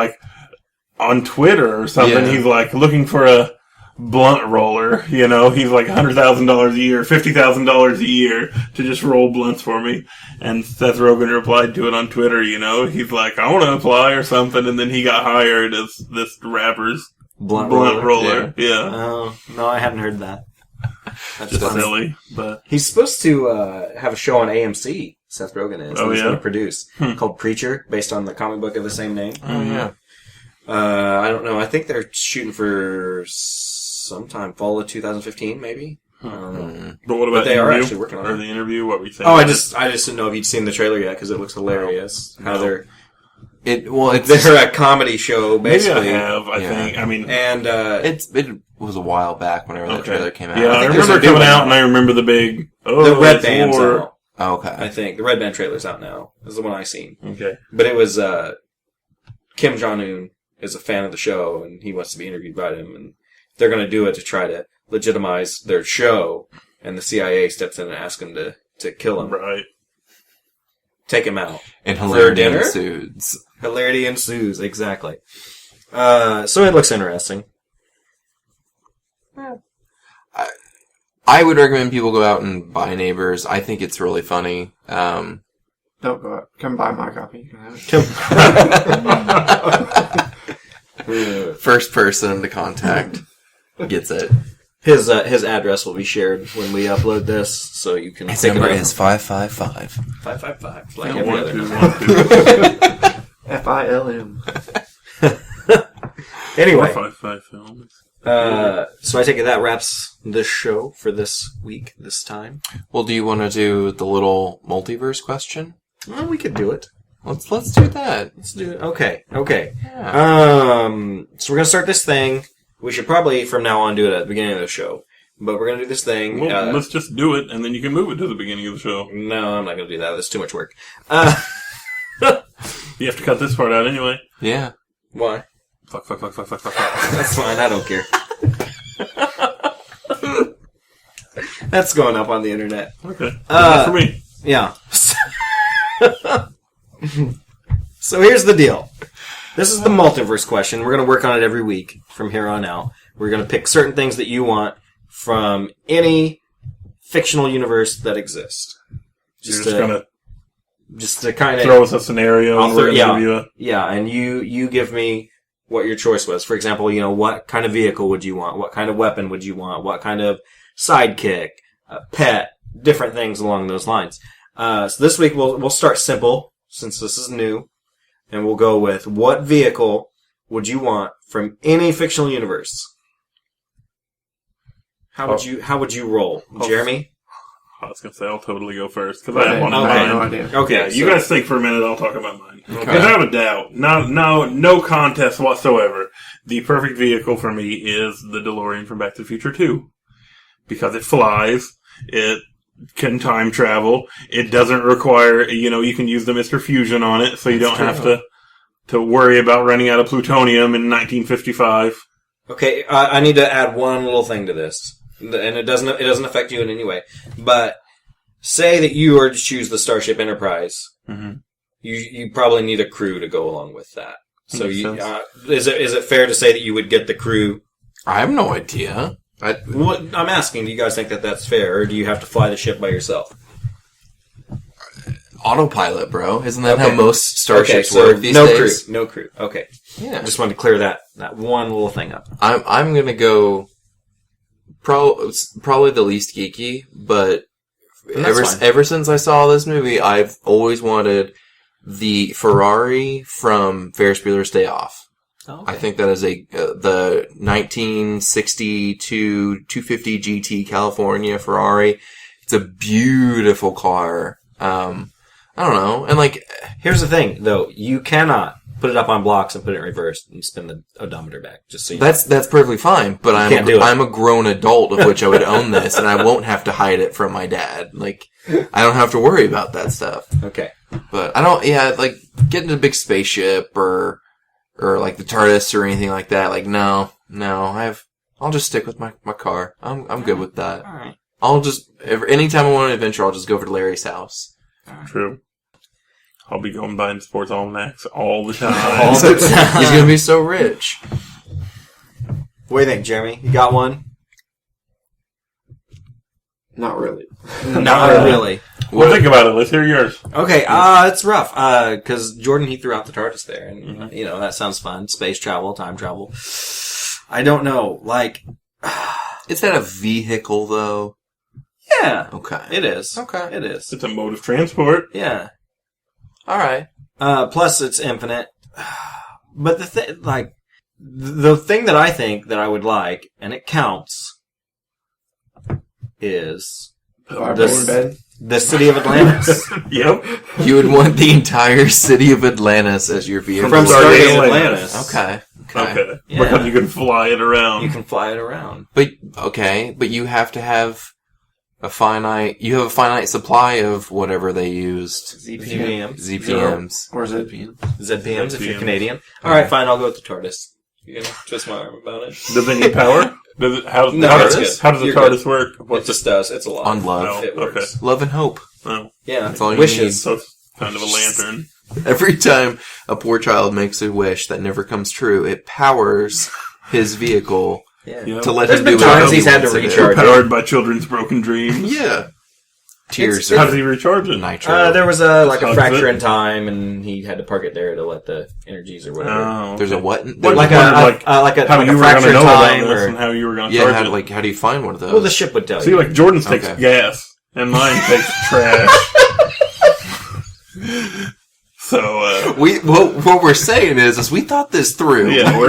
on Twitter or something. Yeah. He's looking for a blunt roller, he's $100,000 a year, $50,000 a year to just roll blunts for me. And Seth Rogen replied to it on Twitter, he's like, I want to apply or something. And then he got hired as this rapper's blunt roller. Yeah. Oh, no, I haven't heard that. That's just silly, but he's supposed to have a show on AMC. Seth Rogen is. Oh, he's yeah? going to produce called Preacher, based on the comic book of the same name. Oh, yeah. I don't know. I think they're shooting for sometime fall of 2015, maybe. I don't know. But what about they are actually working on it. The interview? What were you saying? Oh, I just didn't know if you'd seen the trailer yet because it looks hilarious. How they're a comedy show basically. Maybe I have. I think. And it was a while back whenever that trailer came out. Yeah, I remember coming out, and I remember the big. The Red Band's out. Oh, okay. I think the Red Band trailer's out now. This is the one I seen. Okay, but it was Kim Jong-un is a fan of the show, and he wants to be interviewed by them, and they're going to do it to try to legitimize their show, and the CIA steps in and asks them to kill him. Right. Take him out. And hilarity ensues. Hilarity ensues, exactly. So it looks interesting. I would recommend people go out and buy Neighbors. I think it's really funny. Don't go out. Come buy my copy. You can have it. First person to contact gets it. His address will be shared when we upload this, so you can. His number is 555. 555. Like every other. FILM. Anyway. 455 films. So I take it that wraps the show for this week, this time. Well, do you want to do the little multiverse question? Well, we could do it. Let's do that. Let's do it. Okay. Yeah. So we're gonna start this thing. We should probably from now on do it at the beginning of the show. But we're gonna do this thing. Well, let's just do it, and then you can move it to the beginning of the show. No, I'm not gonna do that. That's too much work. You have to cut this part out anyway. Yeah. Why? Fuck. That's fine. I don't care. That's going up on the internet. Okay. For me. Yeah. So here's the deal. This is the multiverse question. We're going to work on it every week from here on out. We're going to pick certain things that you want from any fictional universe that exists. You're just going to just to kind of Throw us a scenario and we're going to give you a... Yeah, and you give me what your choice was. For example, what kind of vehicle would you want? What kind of weapon would you want? What kind of sidekick, pet, different things along those lines. So this week we'll start simple, since this is new, and we'll go with what vehicle would you want from any fictional universe? How would you roll, Jeremy? I was going to say I'll totally go first because I have one in I have no mind. idea. Okay, Yeah, you guys think for a minute. I'll talk about mine. Okay. Without a doubt, no contest whatsoever. The perfect vehicle for me is the DeLorean from Back to the Future 2 because it flies. It can time travel. It doesn't require, you can use the Mr. Fusion on it, so you don't have to worry about running out of plutonium in 1955. Okay, I need to add one little thing to this, and it doesn't affect you in any way. But say that you were to choose the Starship Enterprise, you probably need a crew to go along with that. So is it fair to say that you would get the crew? I have no idea. I'm asking, do you guys think that that's fair, or do you have to fly the ship by yourself? Autopilot, bro. Isn't that Okay. how most starships so work these days? No crew. Okay. Yeah. Just wanted to clear that one little thing up. I'm gonna go probably the least geeky, but That's fine. ever since I saw this movie, I've always wanted the Ferrari from Ferris Bueller's Day Off. Oh, I think that is the 1962 250 GT California Ferrari. It's a beautiful car. I don't know. And Here's the thing, though. You cannot put it up on blocks and put it in reverse and spin the odometer back. Just so you that's perfectly fine. But can't do it. I'm a grown adult of which I would own this, and I won't have to hide it from my dad. I don't have to worry about that stuff. Okay. But I don't. Yeah, getting a big spaceship or the TARDIS or anything like that. No. I'll just stick with my car. I'm good with that. All right. I'll just anytime I want an adventure, I'll just go over to Larry's house. True. I'll be going buying sports almanacs all the time. All the time. He's gonna be so rich. What do you think, Jeremy? You got one? Not really. Not really. Well, think about it. Let's hear yours. Okay, it's rough. Because Jordan, he threw out the TARDIS there. And, that sounds fun. Space travel, time travel. I don't know. Is that a vehicle though? Yeah. Okay. It is. Okay. It is. It's a mode of transport. Yeah. All right. Plus, it's infinite. But the thing that I think that I would like, and it counts, is Vibrating bed. the city of Atlantis. Yep. You would want the entire city of Atlantis as your vehicle. From Stargate Stargate Atlantis. Atlantis. Okay. Okay. Yeah. Because you can fly it around. You can fly it around. But you have to have a finite supply of whatever they used. ZPMs. ZPMs. Or is it? ZPMs if you're ZPMs. Canadian. Alright, fine, I'll go with the TARDIS. You're gonna twist my arm about it. Does it need power? How No, does that's good. how does the You're TARDIS work? It just does. It's a lot. On love. No. It works. Love and hope. Oh, Yeah. That's all you Wishes. so it's kind of a lantern. Every time a poor child makes a wish that never comes true, it powers his vehicle Yeah. Yeah. to let There's him been do whatever times he he's had to wants do. recharge. Powered by children's broken dreams. Yeah. Tears How are does he recharge it? nitro. There was a Hugs fracture it. in time, and he had to park it there to let the energies or whatever. Oh, There's a okay. what? What- like wondered, a how like you a were going fracture to in know about time, this or and how you were going to Yeah, charge it. how do you find one of those? well, the ship would tell See, you. like Jordan's takes Okay. gas, and mine takes trash. So, what we're saying is we thought this through. Yeah, we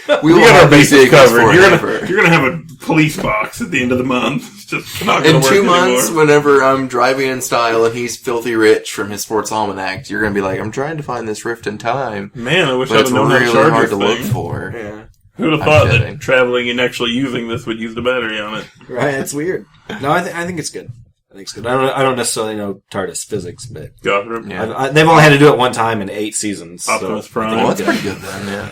will we got have our these bases vehicles covered. forever. You're gonna have a police box at the end of the month. It's just not gonna In work 2 months, anymore. whenever I'm driving in style and he's filthy rich from his sports almanac, you're gonna be like, I'm trying to find this rift in time, Man, I wish but I'd it's have known how to really charge hard this to look thing. for. Yeah. Who'd have I'm thought kidding. that traveling and actually using this would use the battery on it? Right, it's weird. No, I think it's good. I think it's good. I don't necessarily know TARDIS physics, but Gotham. Yeah. they've only had to do it one time in 8 seasons. Optimus so Prime. Well, that's pretty good then. Yeah.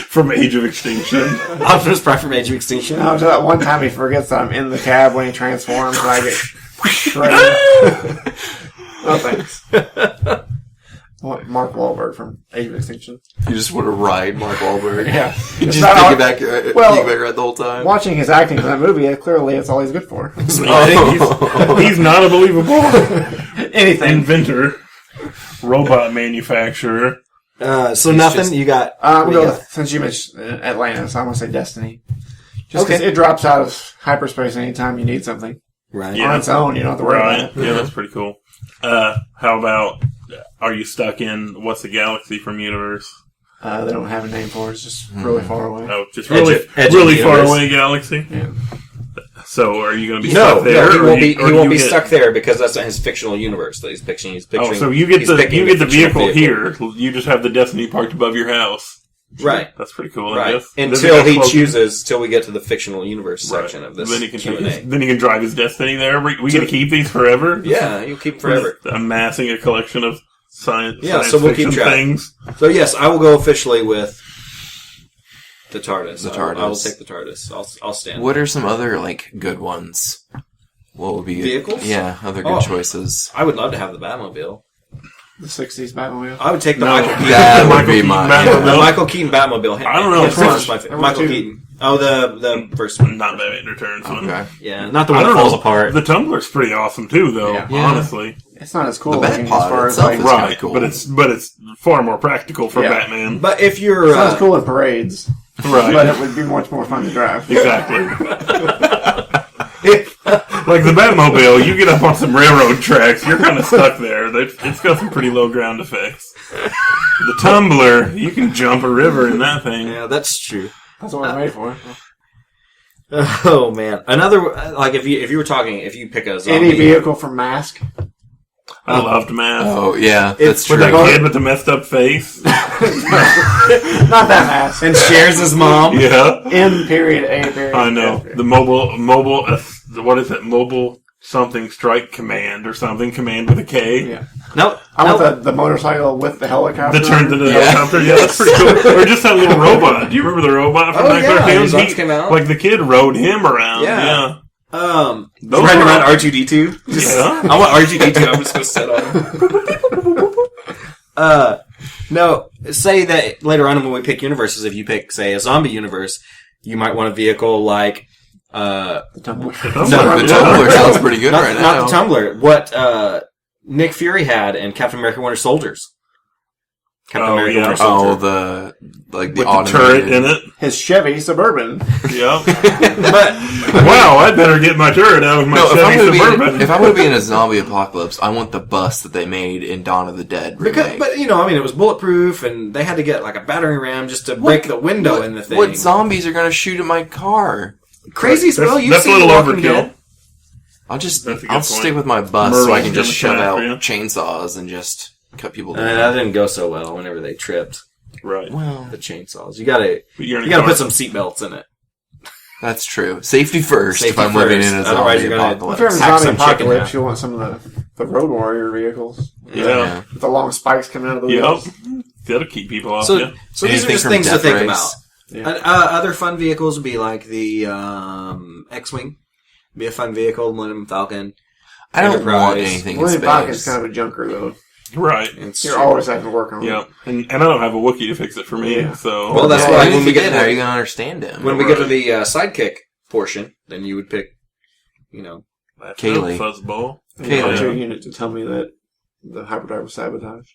From Age of Extinction. Optimus Prime from Age of Extinction. No, until that one time he forgets that I'm in the cab when he transforms and I get shredded. No thanks. What, Mark Wahlberg from Age of Extinction. You just want to ride Mark Wahlberg. Yeah. You It's just not all- piggyback right the whole time. Watching his acting in that movie, clearly it's all he's good for. He's not a believable Anything. inventor. robot manufacturer. So nothing. You got. I'm what going do you got? since you mentioned Atlantis, I'm going to say Destiny. Just because Okay. it drops out of hyperspace anytime you need something. Right. Yeah. On its own, you don't have to worry Right. about it. Yeah, that's pretty cool. How about, are you stuck in What's the Galaxy from Universe? They don't have a name for it. It's just really far away. Oh, just Edge really, of- edge of really the far universe. away galaxy? Yeah. So are you going to be No, stuck there? he or won't you- be. or He do won't you be get- stuck there because that's not his fictional universe that he's picturing. He's picturing. Oh, so you he's get picking the fictional vehicle here. You just have the Destiny parked above your house. right? That's pretty cool, I Right. guess. Until Then he close- chooses, till we get to the fictional universe Right. section of this Then he can Q&A. then he can drive his Destiny there. We get to keep these forever. Yeah, you'll keep forever. Just amassing a collection of science. Yeah, science so we'll keep fiction track. things. So yes, I will go officially with the TARDIS. The I will TARDIS. take the TARDIS. I'll stand. What are some other like good ones? What would be Vehicles? Yeah, other good Oh. choices. I would love to have the Batmobile. The 60s Batmobile. I would take the No. Michael Keaton. That would Michael be Keaton mine. Batmobile. The Michael Keaton Batmobile. I don't know, Hands which down one? is my favorite. Number Michael two. Keaton. Oh, the first one. Not Batman Returns. one. Okay. Yeah, not the I one that don't falls know. apart. The Tumbler's pretty awesome too, though. Yeah. Yeah. Honestly, It's not as cool The looking as Batpod far as itself like. is kinda right? cool. But it's far more practical for Yeah. Batman. But if you're It's not as cool in parades, Right. but it would be much more fun to drive. Exactly. Like the Batmobile, you get up on some railroad tracks, you're kind of stuck there. It's got some pretty low ground effects. The Tumbler, you can jump a river in that thing. yeah, that's true. That's what it's made for. Oh man, another like if you were talking, if you pick a zombie, Any vehicle from Mask. I loved Math. Oh yeah, It's that's With true. the kid with the messed up face. Not that Mask. and shares his mom. Yeah, M period A period. I know. The mobile, what is it? Mobile something strike command or something. Command with a K. Yeah. No, I want the motorcycle with the helicopter. That turned into the Yeah. helicopter. Yeah, that's pretty cool. Or just that little robot. Do you remember the robot from Oh, that yeah, cartoon? those ones came out. Like the kid rode him around. Yeah. Yeah. Those riding are- around R2D2. Yeah. I want R2D2. I'm just gonna sit on him. No, say that later on when we pick universes, if you pick, say, a zombie universe, you might want a vehicle like, The tumbler. The Tumbler sounds pretty good right now. not the Tumbler. What Nick Fury had in Captain America: Winter Soldiers. Captain Oh, America: yeah. Winter Oh, Soldier. the With the automated turret in it. His Chevy Suburban. Yeah. But Wow, I'd better get my turret out of my No, if I'm, Chevy gonna Suburban. be, if I'm gonna be in a zombie apocalypse, I want the bus that they made in Dawn of the Dead remake. but it was bulletproof, and they had to get like a battering ram just to break the window in the thing. What zombies are gonna shoot at my car? Crazy spell? You've That's a seen little Walking overkill. Dead? I'll That's a good I'll point. stick with my bus so I Merle's can just gonna shove come out after you. chainsaws and just cut people down. That didn't go so well whenever they tripped Right. Well, the chainsaws. You gotta But you're in a you gotta car. put some seatbelts in it. that's true. Safety first Safety if I'm living first. in a Otherwise zombie you're gonna- If you're in apocalypse. a Hack zombie some chicken apocalypse, now. you'll want some of the Road Warrior vehicles. Yeah. With the long spikes coming out of the Yep. wheels. That'll keep people off So, you. so these are Anything just from things to Death think Race. about. Yeah. Other fun vehicles would be like the X-wing. Be a fun vehicle. Millennium Falcon. I don't Enterprise. want anything in William space. Falcon's kind of a junker, though. Right. It's You're always having to work on it. Yep. And I don't have a Wookiee to fix it for me, Yeah. so. Well, that's Yeah, why even when if we you get did, to how are the- you gonna understand him? when we get to the sidekick portion, then you would pick, That's Kaylee. no fuzzball. And you want Kaylee. your unit to tell me that the hyperdrive was sabotaged.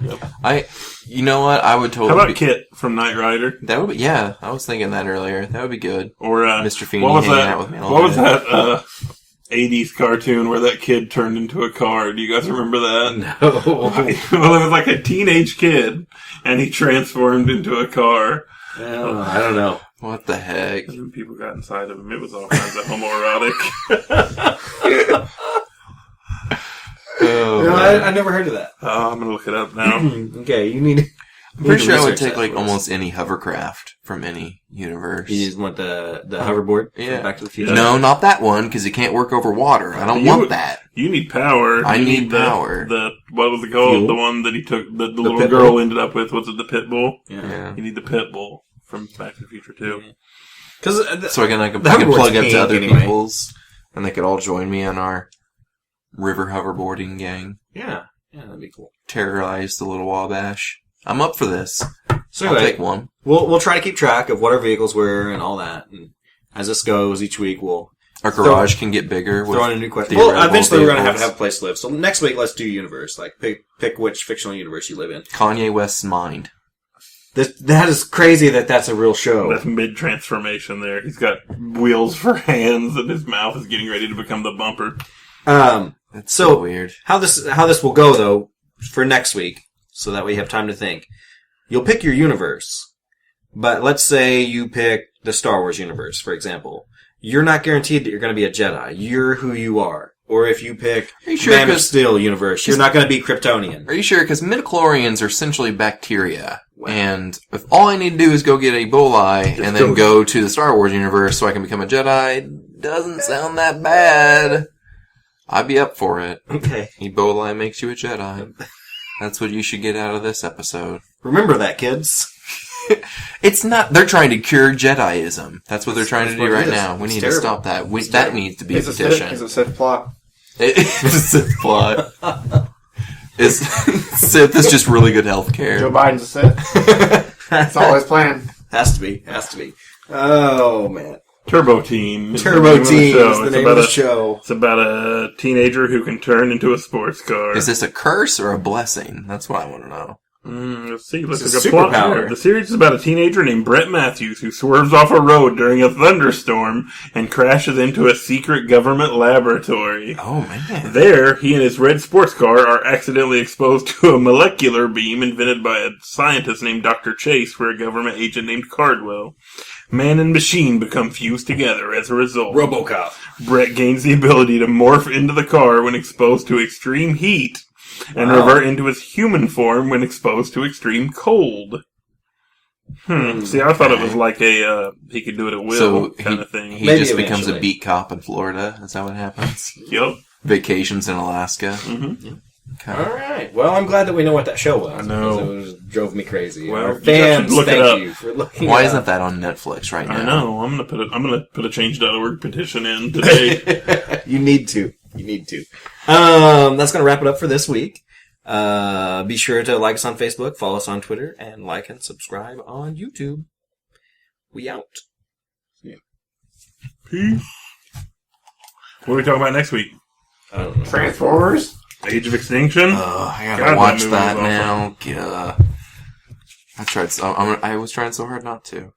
You know what? I would totally. How about be, Kit from Knight Rider? that would be, yeah, I was thinking that earlier. That would be good. Or, Mr. Feeney what was hanging that? out with me all What was day. that, 80s cartoon where that kid turned into a car? Do you guys remember that? no. Well, it was like a teenage kid, and he transformed into a car. I don't know. What the heck? And then people got inside of him. It was all kinds of homoerotic. Oh, No, man. I never heard of that. I'm gonna look it up now. Okay, you need. I'm pretty sure I would take like almost any hovercraft from any universe. You just want the hoverboard? from Yeah. Back to the Future. No, not that one because it can't work over water. I don't You want would- that. You need power. I You need the, power. The what was it called? Fuel? The one that he took. The little pit girl bull? ended up with. Was it the pit bull? Yeah. Yeah. You need the pit bull from Back to the Future too. Because So I can The I can hoverboard's plug up pink to other anyway. people's, and they could all join me on our river hoverboarding gang. yeah, that'd be cool. Terrorize the little Wabash. I'm up for this. So I'll anyway, take one. we'll try to keep track of what our vehicles were and all that. And as this goes each week, we'll Our garage can get bigger. With Throw in a new question. theoretical Well, eventually we're going to vehicles. have a place to live. So next week, let's do universe. Like, pick which fictional universe you live in. Kanye West's mind. That is crazy that that's a real show. That's mid-transformation there. He's got wheels for hands, and his mouth is getting ready to become the bumper. That's so weird. How this will go, though, for next week, so that we have time to think. You'll pick your universe, but let's say you pick the Star Wars universe, for example. You're not guaranteed that you're going to be a Jedi. You're who you are. Or if you pick Are you sure? Man of 'Cause- Steel universe, you're not going to be Kryptonian. Are you sure? Because midichlorians are essentially bacteria. And if all I need to do is go get Ebola and then go to the Star Wars universe so I can become a Jedi, doesn't sound that bad. I'd be up for it. Okay. Ebola makes you a Jedi. That's what you should get out of this episode. Remember that, kids. It's not, they're trying to cure Jediism. That's what they're trying to That's do what it right is. now. We It's need terrible. to stop that. That terrible. needs to be a It's a petition. Sith plot. It's a plot. Sith is just really good healthcare. Joe Biden's a Sith. That's all his plan. Has to be. Oh, man. Turbo Team. is the Turbo name of the Team show. is the It's name about of the a- show. It's about a teenager who can turn into a sports car. Is this a curse or a blessing? That's what I want to know. Let's see. Let's It's look a at plot superpower. here. The series is about a teenager named Brett Matthews who swerves off a road during a thunderstorm and crashes into a secret government laboratory. Oh, man. There, he and his red sports car are accidentally exposed to a molecular beam invented by a scientist named Dr. Chase for a government agent named Cardwell. Man and machine become fused together as a result. RoboCop. Brett gains the ability to morph into the car when exposed to extreme heat and revert into his human form when exposed to extreme cold. See, I thought it was like a he could do it at will So kind of thing. he Maybe just becomes a eventually. beat cop in Florida. Is that what happens? Yup. Vacations in Alaska. Mm-hmm. Okay. All right. Well, I'm glad that we know what that show was. I know. Because it drove me crazy. Well, Our you guys fans, should look it thank up. you for looking Why it isn't up. that on Netflix right now? I know. I'm gonna put a change.org petition in today. You need to. That's going to wrap it up for this week. Be sure to like us on Facebook, follow us on Twitter, and like and subscribe on YouTube. We out. Peace. What are we talking about next week? I don't know. Transformers. Age of Extinction? I gotta God, watch that that movie was now. I was trying so hard not to.